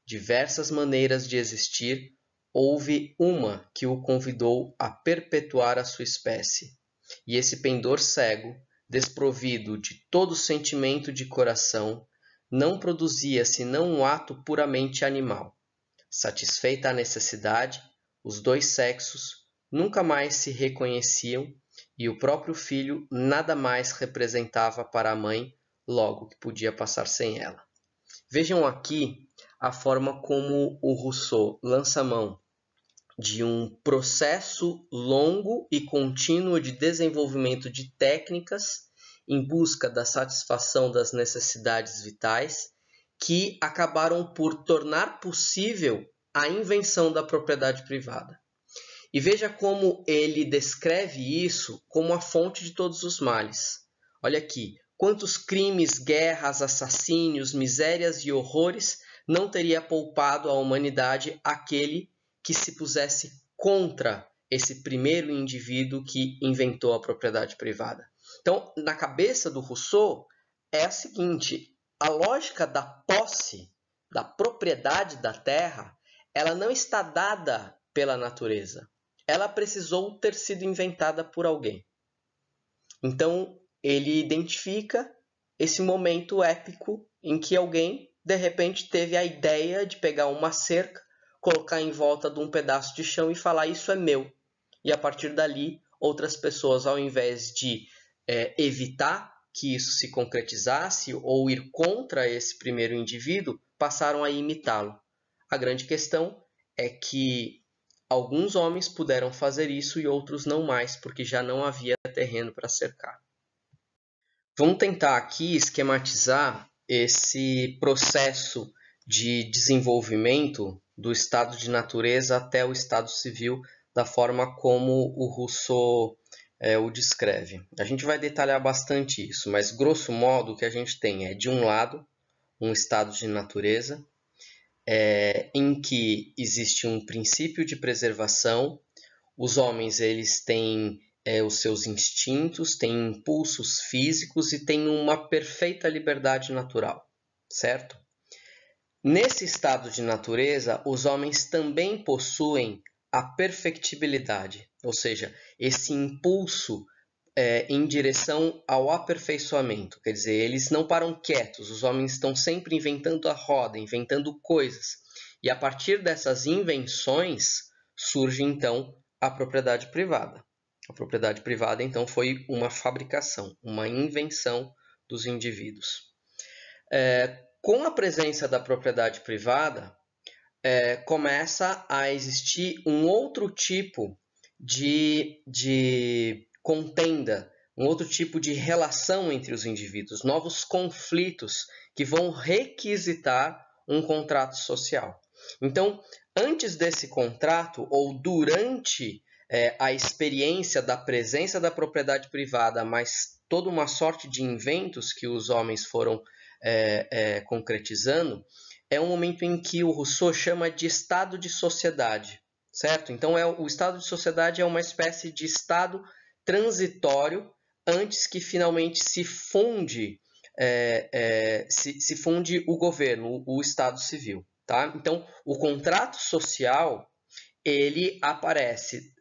diversas maneiras de existir, houve uma que o convidou a perpetuar a sua espécie. E esse pendor cego, desprovido de todo sentimento de coração, não produzia senão um ato puramente animal. Satisfeita a necessidade, os dois sexos nunca mais se reconheciam e o próprio filho nada mais representava para a mãe, logo que podia passar sem ela. Vejam aqui a forma como o Rousseau lança mão de um processo longo e contínuo de desenvolvimento de técnicas em busca da satisfação das necessidades vitais que acabaram por tornar possível a invenção da propriedade privada. E veja como ele descreve isso como a fonte de todos os males. Olha aqui, quantos crimes, guerras, assassínios, misérias e horrores não teria poupado à humanidade aquele que se pusesse contra esse primeiro indivíduo que inventou a propriedade privada. Então, na cabeça do Rousseau, é a seguinte: a lógica da posse, da propriedade da terra, ela não está dada pela natureza. Ela precisou ter sido inventada por alguém. Então, ele identifica esse momento épico em que alguém, de repente, teve a ideia de pegar uma cerca, colocar em volta de um pedaço de chão e falar, isso é meu. E a partir dali, outras pessoas, ao invés de evitar que isso se concretizasse ou ir contra esse primeiro indivíduo, passaram a imitá-lo. A grande questão é que alguns homens puderam fazer isso e outros não mais, porque já não havia terreno para cercar. Vamos tentar aqui esquematizar esse processo de desenvolvimento do estado de natureza até o estado civil, da forma como o Rousseau o descreve. A gente vai detalhar bastante isso, mas grosso modo o que a gente tem é, de um lado, um estado de natureza, em que existe um princípio de preservação. Os homens eles têm os seus instintos, têm impulsos físicos e têm uma perfeita liberdade natural, certo? Nesse estado de natureza, os homens também possuem a perfectibilidade, ou seja, esse impulso em direção ao aperfeiçoamento. Quer dizer, eles não param quietos, os homens estão sempre inventando a roda, inventando coisas. E a partir dessas invenções surge então a propriedade privada. A propriedade privada então foi uma fabricação, uma invenção dos indivíduos. Com a presença da propriedade privada, começa a existir um outro tipo de contenda, um outro tipo de relação entre os indivíduos, novos conflitos que vão requisitar um contrato social. Então, antes desse contrato ou durante a experiência da presença da propriedade privada, mas toda uma sorte de inventos que os homens foram concretizando, é um momento em que o Rousseau chama de estado de sociedade, certo? Então, o estado de sociedade é uma espécie de estado transitório antes que finalmente se funde o governo, o Estado civil. Tá? Então, o contrato social ele aparece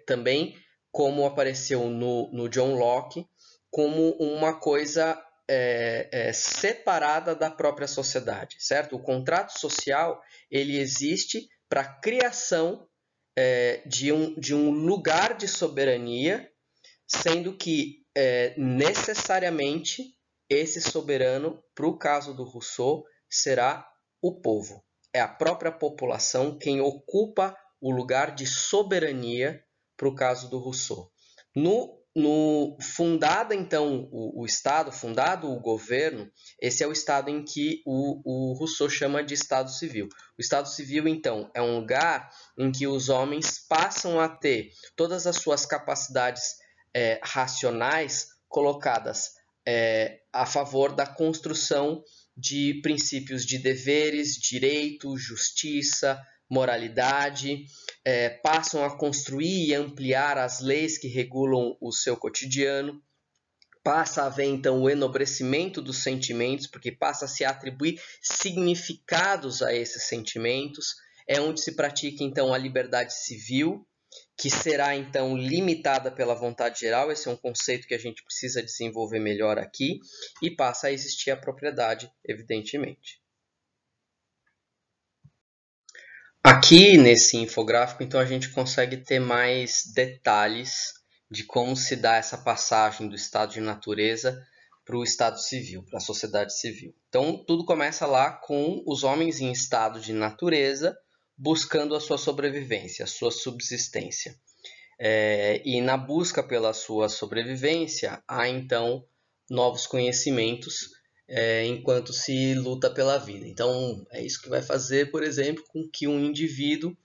também, como apareceu no John Locke, como uma coisa separada da própria sociedade, certo? O contrato social ele existe para a criação de um lugar de soberania, sendo que necessariamente esse soberano, para o caso do Rousseau, será o povo. É a própria população quem ocupa o lugar de soberania para o caso do Rousseau. Fundado então o Estado, fundado o governo, esse é o estado em que o Rousseau chama de Estado civil. O Estado civil, então, é um lugar em que os homens passam a ter todas as suas capacidades racionais colocadas a favor da construção de princípios de deveres, direito, justiça, moralidade, passam a construir e ampliar as leis que regulam o seu cotidiano, passa a haver então o enobrecimento dos sentimentos, porque passa a se atribuir significados a esses sentimentos, é onde se pratica então a liberdade civil, que será então limitada pela vontade geral, esse é um conceito que a gente precisa desenvolver melhor aqui, e passa a existir a propriedade, evidentemente. Aqui nesse infográfico, então, a gente consegue ter mais detalhes de como se dá essa passagem do estado de natureza para o estado civil, para a sociedade civil. Então, tudo começa lá com os homens em estado de natureza, buscando a sua sobrevivência, a sua subsistência. E na busca pela sua sobrevivência, há então novos conhecimentos enquanto se luta pela vida. Então, é isso que vai fazer, por exemplo, com que um indivíduo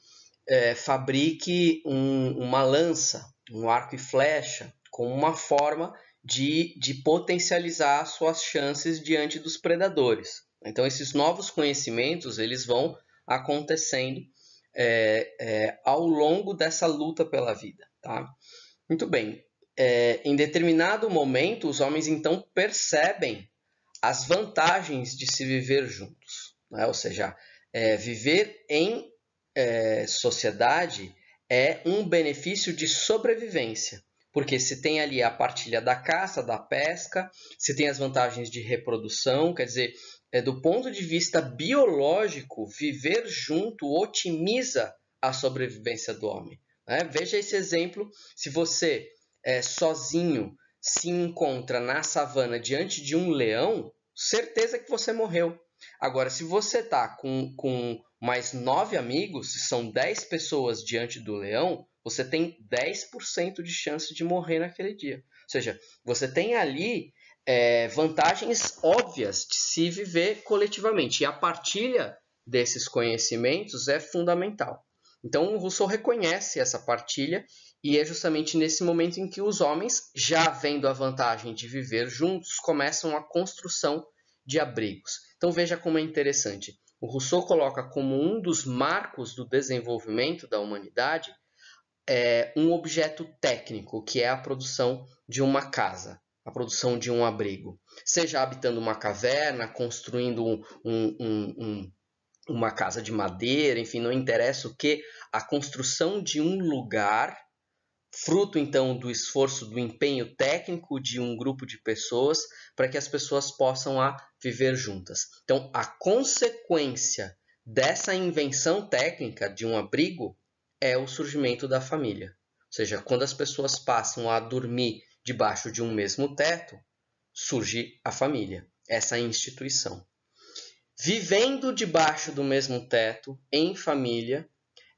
fabrique uma lança, um arco e flecha, como uma forma de potencializar suas chances diante dos predadores. Então, esses novos conhecimentos eles vão acontecendo ao longo dessa luta pela vida. Tá? Muito bem. Em determinado momento, os homens então percebem as vantagens de se viver juntos. Né? Ou seja, viver em sociedade é um benefício de sobrevivência. Porque se tem ali a partilha da caça, da pesca, se tem as vantagens de reprodução, quer dizer, do ponto de vista biológico, viver junto otimiza a sobrevivência do homem. Né? Veja esse exemplo, se você sozinho se encontra na savana diante de um leão, certeza que você morreu. Agora, se você está com mais 9 amigos, se são 10 pessoas diante do leão, você tem 10% de chance de morrer naquele dia. Ou seja, você tem ali vantagens óbvias de se viver coletivamente. E a partilha desses conhecimentos é fundamental. Então, o Rousseau reconhece essa partilha e é justamente nesse momento em que os homens, já vendo a vantagem de viver juntos, começam a construção de abrigos. Então, veja como é interessante. O Rousseau coloca como um dos marcos do desenvolvimento da humanidade um objeto técnico, que é a produção de uma casa, a produção de um abrigo. Seja habitando uma caverna, construindo uma casa de madeira, enfim, não interessa o que, a construção de um lugar, fruto então do esforço, do empenho técnico de um grupo de pessoas, para que as pessoas possam viver juntas. Então, a consequência dessa invenção técnica de um abrigo é o surgimento da família. Ou seja, quando as pessoas passam a dormir debaixo de um mesmo teto, surge a família, essa instituição. Vivendo debaixo do mesmo teto, em família,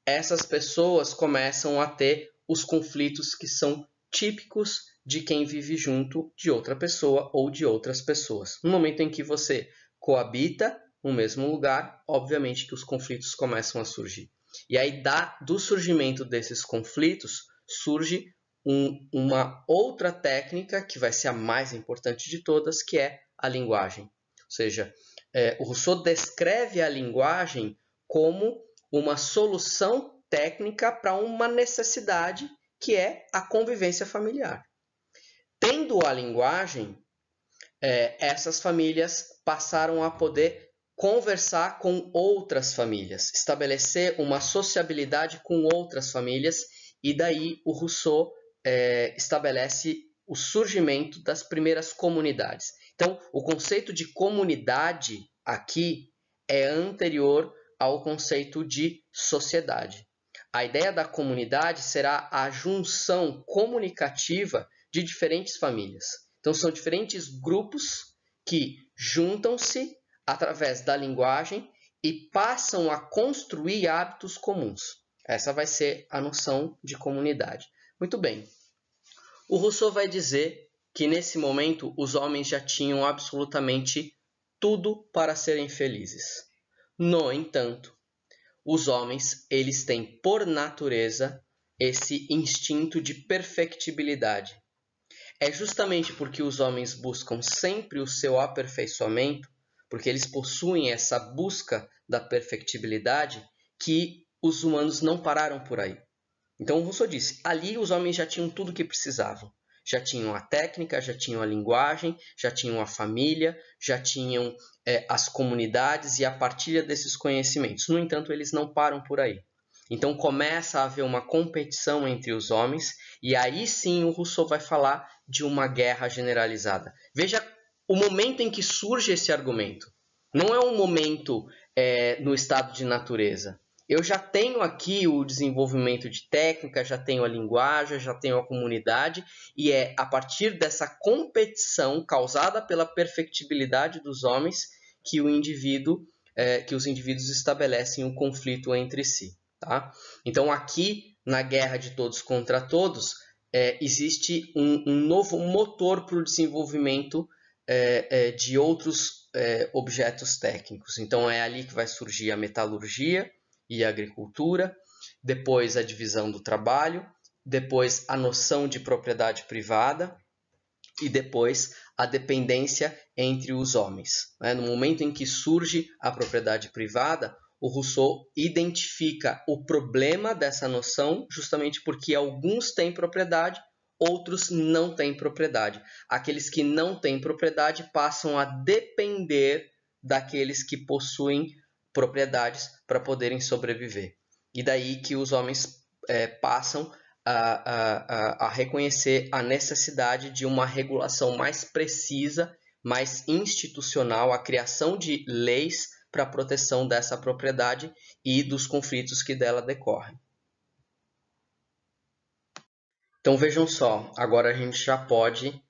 essas pessoas começam a ter os conflitos que são típicos de quem vive junto de outra pessoa ou de outras pessoas. No momento em que você coabita no mesmo lugar, obviamente que os conflitos começam a surgir. E aí, do surgimento desses conflitos, surge uma outra técnica que vai ser a mais importante de todas, que é a linguagem. Ou seja, o Rousseau descreve a linguagem como uma solução técnica para uma necessidade que é a convivência familiar. Tendo a linguagem, essas famílias passaram a poder conversar com outras famílias, estabelecer uma sociabilidade com outras famílias, e daí o Rousseau estabelece o surgimento das primeiras comunidades. Então, o conceito de comunidade aqui é anterior ao conceito de sociedade. A ideia da comunidade será a junção comunicativa de diferentes famílias. Então, são diferentes grupos que juntam-se através da linguagem e passam a construir hábitos comuns. Essa vai ser a noção de comunidade. Muito bem. O Rousseau vai dizer que nesse momento os homens já tinham absolutamente tudo para serem felizes. No entanto, os homens, eles têm por natureza esse instinto de perfectibilidade. É justamente porque os homens buscam sempre o seu aperfeiçoamento, porque eles possuem essa busca da perfectibilidade, que os humanos não pararam por aí. Então, o Rousseau disse, ali os homens já tinham tudo o que precisavam. Já tinham a técnica, já tinham a linguagem, já tinham a família, já tinham as comunidades e a partilha desses conhecimentos. No entanto, eles não param por aí. Então, começa a haver uma competição entre os homens, e aí sim o Rousseau vai falar de uma guerra generalizada. Veja o momento em que surge esse argumento. Não é um momento no estado de natureza. Eu já tenho aqui o desenvolvimento de técnica, já tenho a linguagem, já tenho a comunidade, e é a partir dessa competição causada pela perfectibilidade dos homens que os indivíduos estabelecem um conflito entre si. Tá? Então, aqui, na guerra de todos contra todos, existe um novo motor para o desenvolvimento de outros objetos técnicos. Então, é ali que vai surgir a metalurgia e a agricultura, depois a divisão do trabalho, depois a noção de propriedade privada e depois a dependência entre os homens. No momento em que surge a propriedade privada, o Rousseau identifica o problema dessa noção justamente porque alguns têm propriedade, outros não têm propriedade. Aqueles que não têm propriedade passam a depender daqueles que possuem propriedades para poderem sobreviver. E daí que os homens passam a reconhecer a necessidade de uma regulação mais precisa, mais institucional, a criação de leis para a proteção dessa propriedade e dos conflitos que dela decorrem. Então vejam só, agora a gente já pode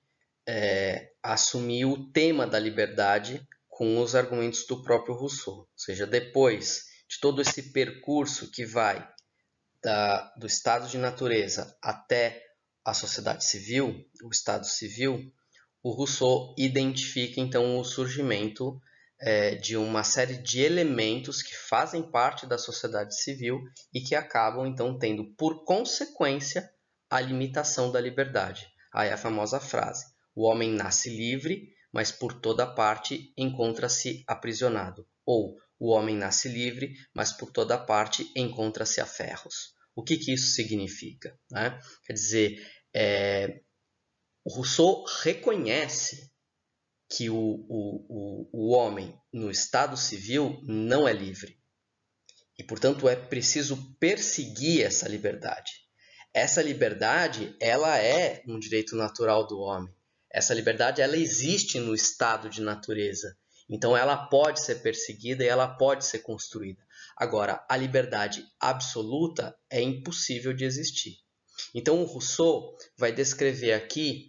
assumir o tema da liberdade com os argumentos do próprio Rousseau. Ou seja, depois de todo esse percurso que vai do estado de natureza até a sociedade civil, o estado civil, o Rousseau identifica então o surgimento de uma série de elementos que fazem parte da sociedade civil e que acabam então tendo por consequência a limitação da liberdade. Aí a famosa frase: o homem nasce livre, mas por toda parte encontra-se aprisionado. Ou o homem nasce livre, mas por toda parte encontra-se a ferros. O que isso significa? Né? Quer dizer, o Rousseau reconhece que o homem no estado civil não é livre. E, portanto, é preciso perseguir essa liberdade. Essa liberdade, ela é um direito natural do homem. Essa liberdade, ela existe no estado de natureza. Então, ela pode ser perseguida e ela pode ser construída. Agora, a liberdade absoluta é impossível de existir. Então, o Rousseau vai descrever aqui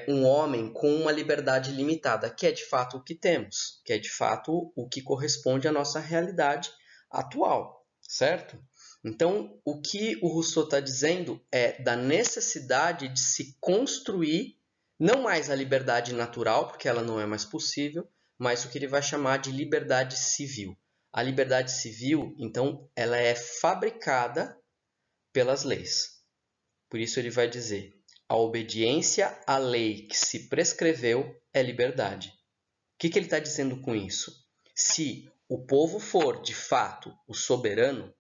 um homem com uma liberdade limitada, que é de fato o que temos, que é de fato o que corresponde à nossa realidade atual, certo? Então, o que o Rousseau está dizendo é da necessidade de se construir não mais a liberdade natural, porque ela não é mais possível, mas o que ele vai chamar de liberdade civil. A liberdade civil, então, ela é fabricada pelas leis. Por isso ele vai dizer: a obediência à lei que se prescreveu é liberdade. O que ele está dizendo com isso? Se o povo for, de fato, o soberano,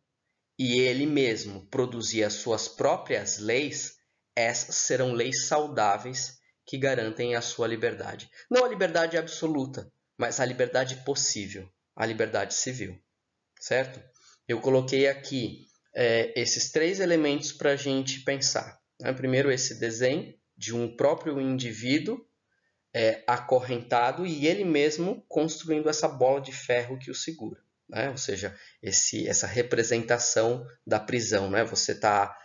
e ele mesmo produzir as suas próprias leis, essas serão leis saudáveis que garantem a sua liberdade. Não a liberdade absoluta, mas a liberdade possível, a liberdade civil, certo? Eu coloquei aqui esses 3 elementos para a gente pensar. Né? Primeiro, esse desenho de um próprio indivíduo acorrentado e ele mesmo construindo essa bola de ferro que o segura. Né? Ou seja, essa representação da prisão. Né? Você está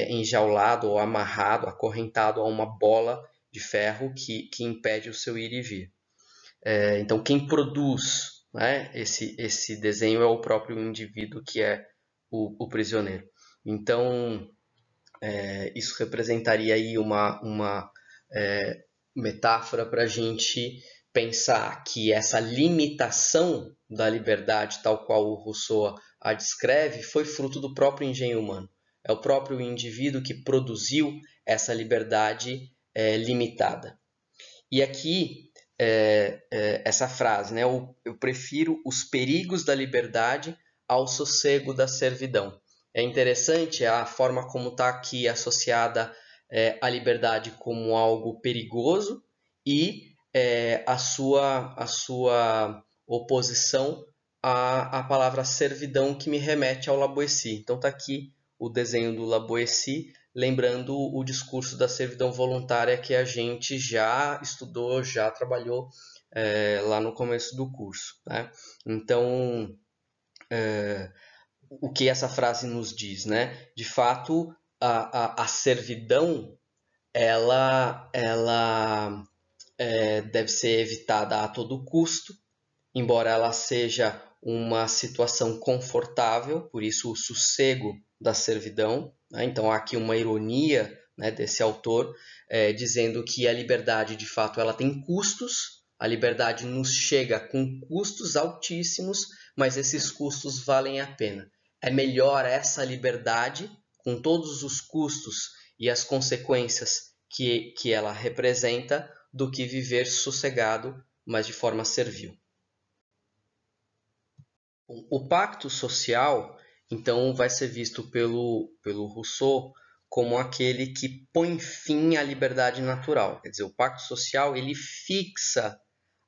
enjaulado ou amarrado, acorrentado a uma bola de ferro que impede o seu ir e vir. Então, quem produz, né, esse desenho é o próprio indivíduo que é o prisioneiro. Então, isso representaria aí uma metáfora para a gente pensar que essa limitação da liberdade, tal qual o Rousseau a descreve, foi fruto do próprio engenho humano. É o próprio indivíduo que produziu essa liberdade limitada. E aqui, essa frase, né? Eu prefiro os perigos da liberdade ao sossego da servidão. É interessante a forma como está aqui associada a liberdade como algo perigoso e a sua oposição à palavra servidão, que me remete ao La Boétie. Então está aqui o desenho do La Boétie, lembrando o discurso da servidão voluntária que a gente já estudou, já trabalhou lá no começo do curso. Né? Então, o que essa frase nos diz? Né? De fato, a servidão ela deve ser evitada a todo custo, embora ela seja uma situação confortável, por isso o sossego da servidão. Né? Então há aqui uma ironia, né, desse autor, dizendo que a liberdade, de fato, ela tem custos, a liberdade nos chega com custos altíssimos, mas esses custos valem a pena. É melhor essa liberdade, com todos os custos e as consequências que ela representa, do que viver sossegado, mas de forma servil. O pacto social, então, vai ser visto pelo Rousseau como aquele que põe fim à liberdade natural. Quer dizer, o pacto social ele fixa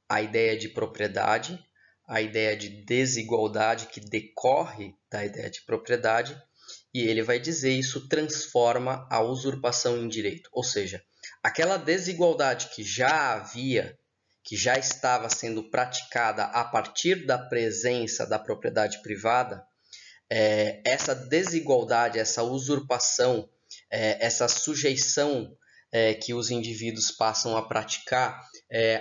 a ideia de propriedade, a ideia de desigualdade que decorre da ideia de propriedade, e ele vai dizer isso transforma a usurpação em direito. Ou seja, aquela desigualdade que já havia, que já estava sendo praticada a partir da presença da propriedade privada, essa desigualdade, essa usurpação, essa sujeição que os indivíduos passam a praticar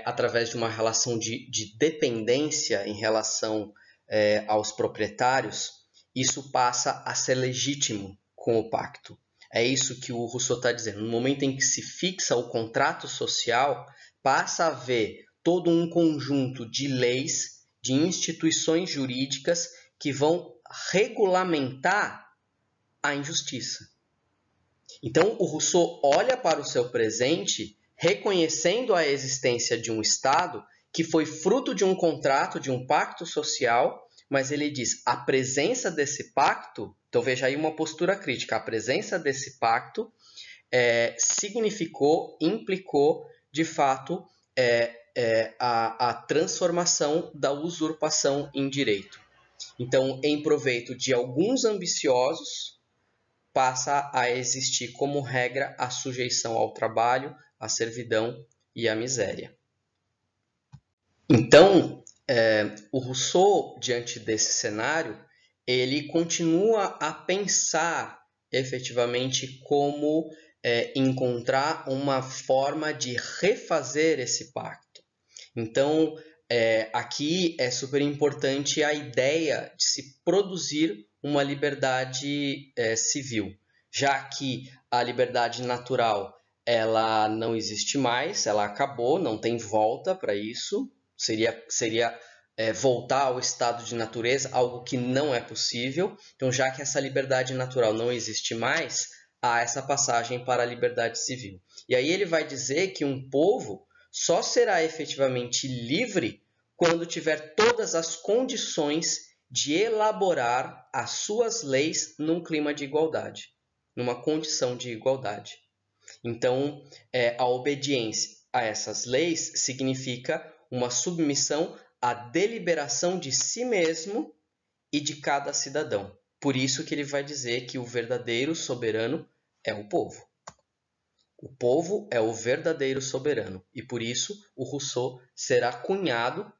através de uma relação de dependência em relação aos proprietários, isso passa a ser legítimo com o pacto. É isso que o Rousseau está dizendo. No momento em que se fixa o contrato social, passa a haver todo um conjunto de leis, de instituições jurídicas que vão regulamentar a injustiça. Então, o Rousseau olha para o seu presente, reconhecendo a existência de um Estado que foi fruto de um contrato, de um pacto social, mas ele diz, a presença desse pacto, então veja aí uma postura crítica, a presença desse pacto significou, implicou, de fato, a transformação da usurpação em direito. Então, em proveito de alguns ambiciosos, passa a existir como regra a sujeição ao trabalho, à servidão e à miséria. Então, o Rousseau, diante desse cenário, ele continua a pensar efetivamente como encontrar uma forma de refazer esse pacto. Então, aqui é super importante a ideia de se produzir uma liberdade civil, já que a liberdade natural ela não existe mais, ela acabou, não tem volta para isso, seria voltar ao estado de natureza, algo que não é possível. Então, já que essa liberdade natural não existe mais, há essa passagem para a liberdade civil. E aí ele vai dizer que um povo só será efetivamente livre quando tiver todas as condições de elaborar as suas leis num clima de igualdade, numa condição de igualdade. Então, a obediência a essas leis significa uma submissão à deliberação de si mesmo e de cada cidadão. Por isso que ele vai dizer que o verdadeiro soberano é o povo. O povo é o verdadeiro soberano e por isso o Rousseau será cunhado,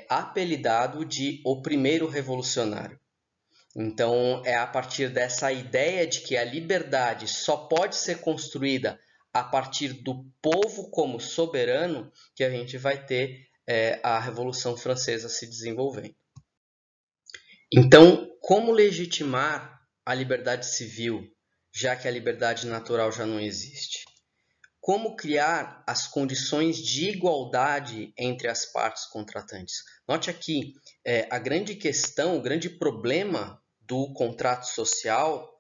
apelidado de o primeiro revolucionário. Então, é a partir dessa ideia de que a liberdade só pode ser construída a partir do povo como soberano que a gente vai ter a Revolução Francesa se desenvolvendo. Então, como legitimar a liberdade civil, já que a liberdade natural já não existe? Como criar as condições de igualdade entre as partes contratantes? Note aqui, a grande questão, o grande problema do contrato social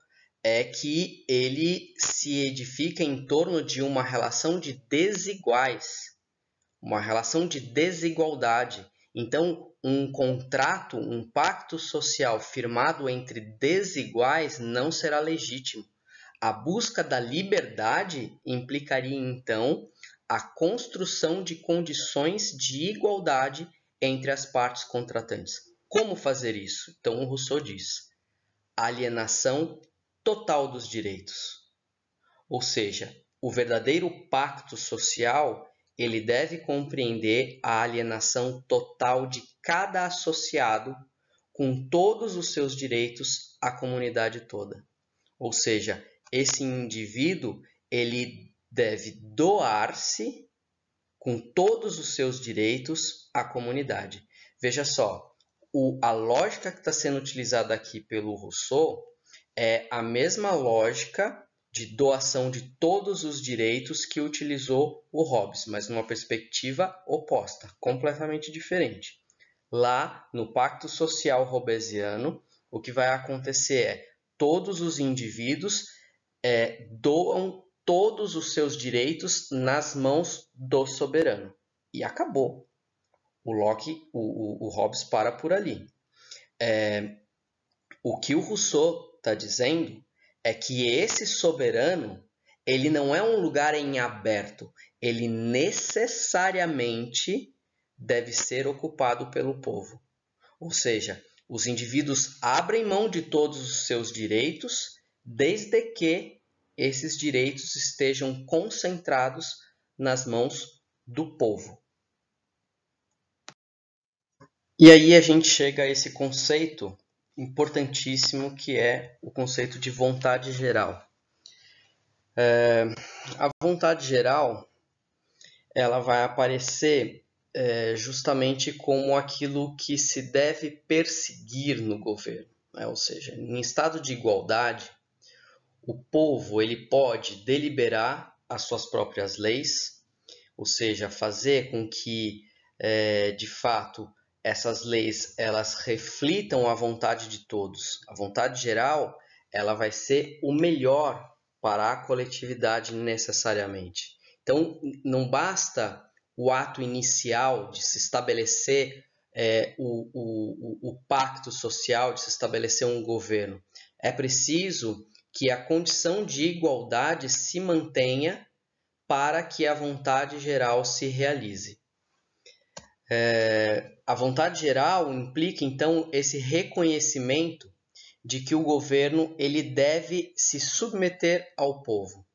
é que ele se edifica em torno de uma relação de desiguais, uma relação de desigualdade. Então, um contrato, um pacto social firmado entre desiguais não será legítimo. A busca da liberdade implicaria, então, a construção de condições de igualdade entre as partes contratantes. Como fazer isso? Então, o Rousseau diz: alienação total dos direitos. Ou seja, o verdadeiro pacto social, ele deve compreender a alienação total de cada associado com todos os seus direitos à comunidade toda. Ou seja, esse indivíduo ele deve doar-se com todos os seus direitos à comunidade. Veja só, a lógica que está sendo utilizada aqui pelo Rousseau é a mesma lógica de doação de todos os direitos que utilizou o Hobbes, mas numa perspectiva oposta, completamente diferente. Lá, no Pacto Social Hobbesiano, o que vai acontecer é todos os indivíduos doam todos os seus direitos nas mãos do soberano. E acabou. O Locke, o Hobbes para por ali. O que o Rousseau está dizendo é que esse soberano ele não é um lugar em aberto, ele necessariamente deve ser ocupado pelo povo. Ou seja, os indivíduos abrem mão de todos os seus direitos, desde que esses direitos estejam concentrados nas mãos do povo. E aí a gente chega a esse conceito importantíssimo que é o conceito de vontade geral. A vontade geral ela vai aparecer justamente como aquilo que se deve perseguir no governo, né? Ou seja, em estado de igualdade, o povo ele pode deliberar as suas próprias leis, ou seja, fazer com que, de fato, essas leis elas reflitam a vontade de todos. A vontade geral ela vai ser o melhor para a coletividade necessariamente. Então, não basta o ato inicial de se estabelecer o pacto social, de se estabelecer um governo. É preciso que a condição de igualdade se mantenha para que a vontade geral se realize. A vontade geral implica, então, esse reconhecimento de que o governo ele deve se submeter ao povo.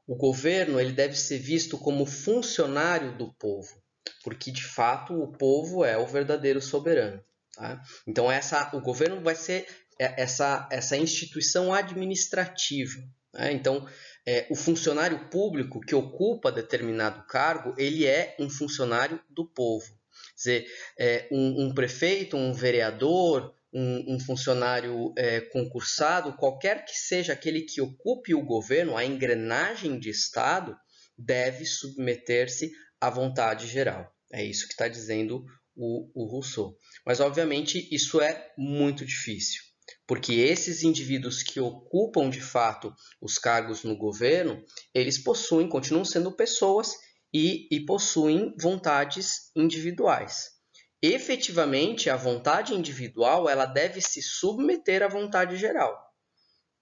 O governo ele deve ser visto como funcionário do povo, porque, de fato, o povo é o verdadeiro soberano. Tá? Então, o governo vai ser essa instituição administrativa. Né? Então, o funcionário público que ocupa determinado cargo, ele é um funcionário do povo. Quer dizer, um prefeito, um vereador, um funcionário concursado, qualquer que seja aquele que ocupe o governo, a engrenagem de Estado, deve submeter-se à vontade geral. É isso que está dizendo o Rousseau. Mas, obviamente, isso é muito difícil, porque esses indivíduos que ocupam, de fato, os cargos no governo, eles continuam sendo pessoas e possuem vontades individuais. Efetivamente, a vontade individual ela deve se submeter à vontade geral.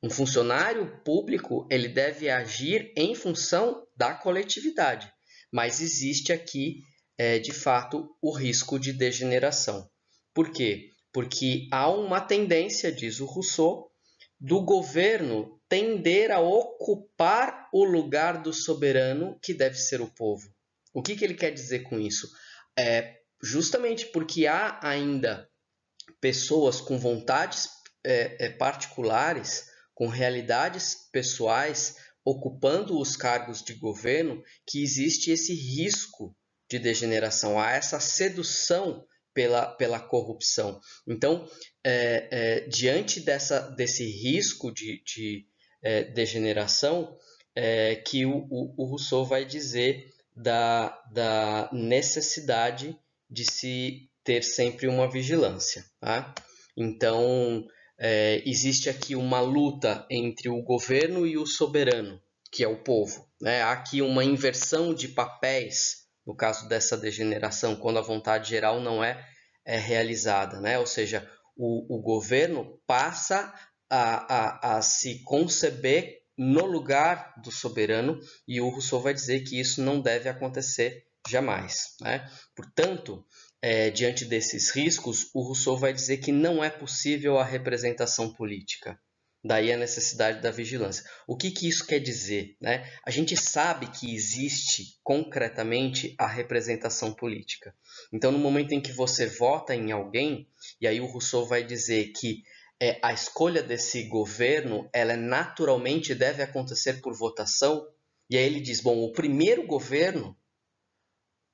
Um funcionário público ele deve agir em função da coletividade, mas existe aqui, de fato, o risco de degeneração. Por quê? Porque há uma tendência, diz o Rousseau, do governo tender a ocupar o lugar do soberano, que deve ser o povo. O que ele quer dizer com isso? Justamente porque há ainda pessoas com vontades particulares, com realidades pessoais, ocupando os cargos de governo, que existe esse risco de degeneração, há essa sedução pela corrupção. Então, diante desse risco de degeneração, que o Rousseau vai dizer da necessidade de se ter sempre uma vigilância. Tá? Então, existe aqui uma luta entre o governo e o soberano, que é o povo. Né? Há aqui uma inversão de papéis, no caso dessa degeneração, quando a vontade geral não é realizada. Né? Ou seja, o governo passa a se conceber no lugar do soberano, e o Rousseau vai dizer que isso não deve acontecer jamais. Né? Portanto, diante desses riscos, o Rousseau vai dizer que não é possível a representação política. Daí a necessidade da vigilância. O que isso quer dizer? Né? A gente sabe que existe concretamente a representação política. Então, no momento em que você vota em alguém, e aí o Rousseau vai dizer que a escolha desse governo, ela naturalmente deve acontecer por votação, e aí ele diz, bom, o primeiro governo,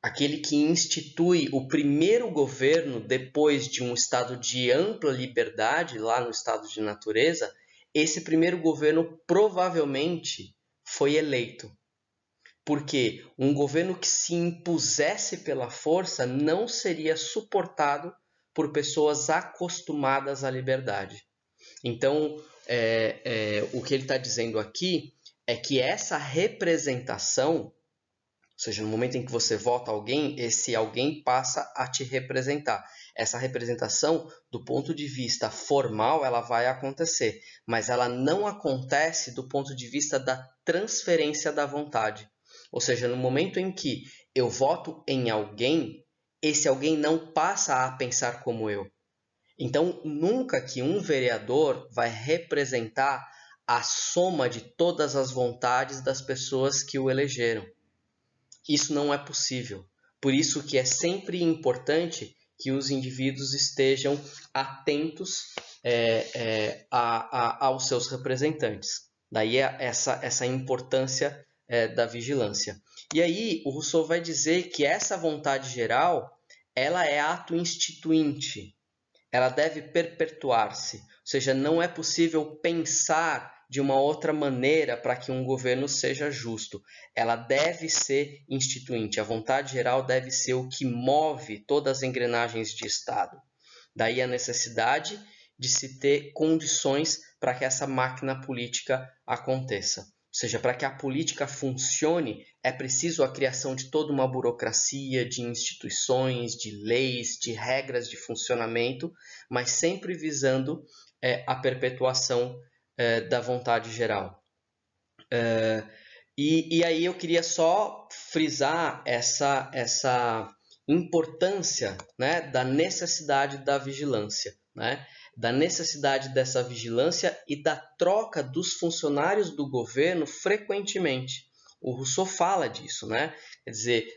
aquele que institui o primeiro governo depois de um estado de ampla liberdade, lá no estado de natureza, esse primeiro governo provavelmente foi eleito. Porque um governo que se impusesse pela força não seria suportado por pessoas acostumadas à liberdade. Então, o que ele está dizendo aqui é que essa representação, ou seja, no momento em que você vota alguém, esse alguém passa a te representar. Essa representação, do ponto de vista formal, ela vai acontecer, mas ela não acontece do ponto de vista da transferência da vontade. Ou seja, no momento em que eu voto em alguém, esse alguém não passa a pensar como eu. Então, nunca que um vereador vai representar a soma de todas as vontades das pessoas que o elegeram. Isso não é possível. Por isso que é sempre importante que os indivíduos estejam atentos aos seus representantes. Daí essa importância da vigilância. E aí o Rousseau vai dizer que essa vontade geral ela é ato instituinte. Ela deve perpetuar-se, ou seja, não é possível pensar de uma outra maneira para que um governo seja justo. Ela deve ser instituinte, a vontade geral deve ser o que move todas as engrenagens de Estado. Daí a necessidade de se ter condições para que essa máquina política aconteça. Ou seja, para que a política funcione, é preciso a criação de toda uma burocracia, de instituições, de leis, de regras de funcionamento, mas sempre visando a perpetuação da vontade geral. E aí eu queria só frisar essa importância, né, da necessidade da vigilância, né? Da necessidade dessa vigilância e da troca dos funcionários do governo frequentemente. O Rousseau fala disso, né? Quer dizer,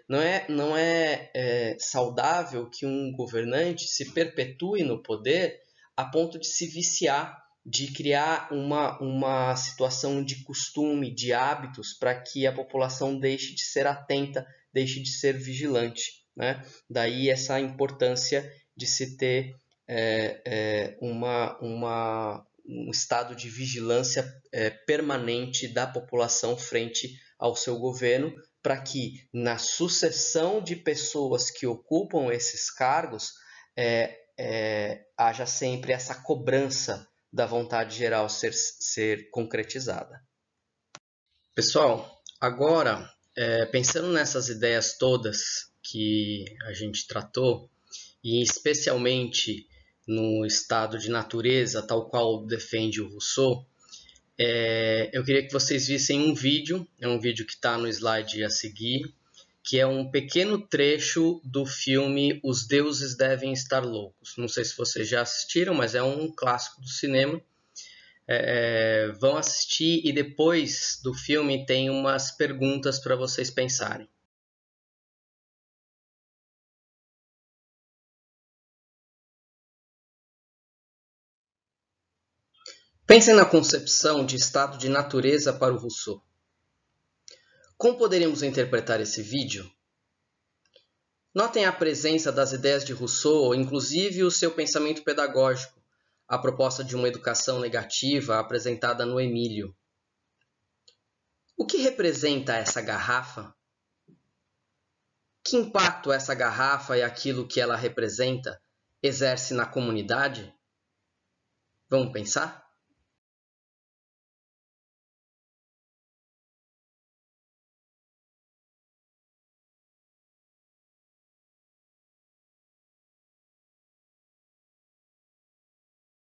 não é saudável que um governante se perpetue no poder a ponto de se viciar, de criar uma situação de costume, de hábitos, para que a população deixe de ser atenta, deixe de ser vigilante. Né? Daí essa importância de se ter um estado de vigilância permanente da população frente ao seu governo, para que na sucessão de pessoas que ocupam esses cargos haja sempre essa cobrança da vontade geral ser concretizada. Pessoal, agora, pensando nessas ideias todas que a gente tratou, e especialmente no estado de natureza, tal qual defende o Rousseau, eu queria que vocês vissem um vídeo, é um vídeo que está no slide a seguir, que é um pequeno trecho do filme Os Deuses Devem Estar Loucos. Não sei se vocês já assistiram, mas é um clássico do cinema. Vão assistir e depois do filme tem umas perguntas para vocês pensarem. Pensem na concepção de estado de natureza para o Rousseau. Como poderíamos interpretar esse vídeo? Notem a presença das ideias de Rousseau, inclusive o seu pensamento pedagógico, a proposta de uma educação negativa apresentada no Emílio. O que representa essa garrafa? Que impacto essa garrafa e aquilo que ela representa exerce na comunidade? Vamos pensar?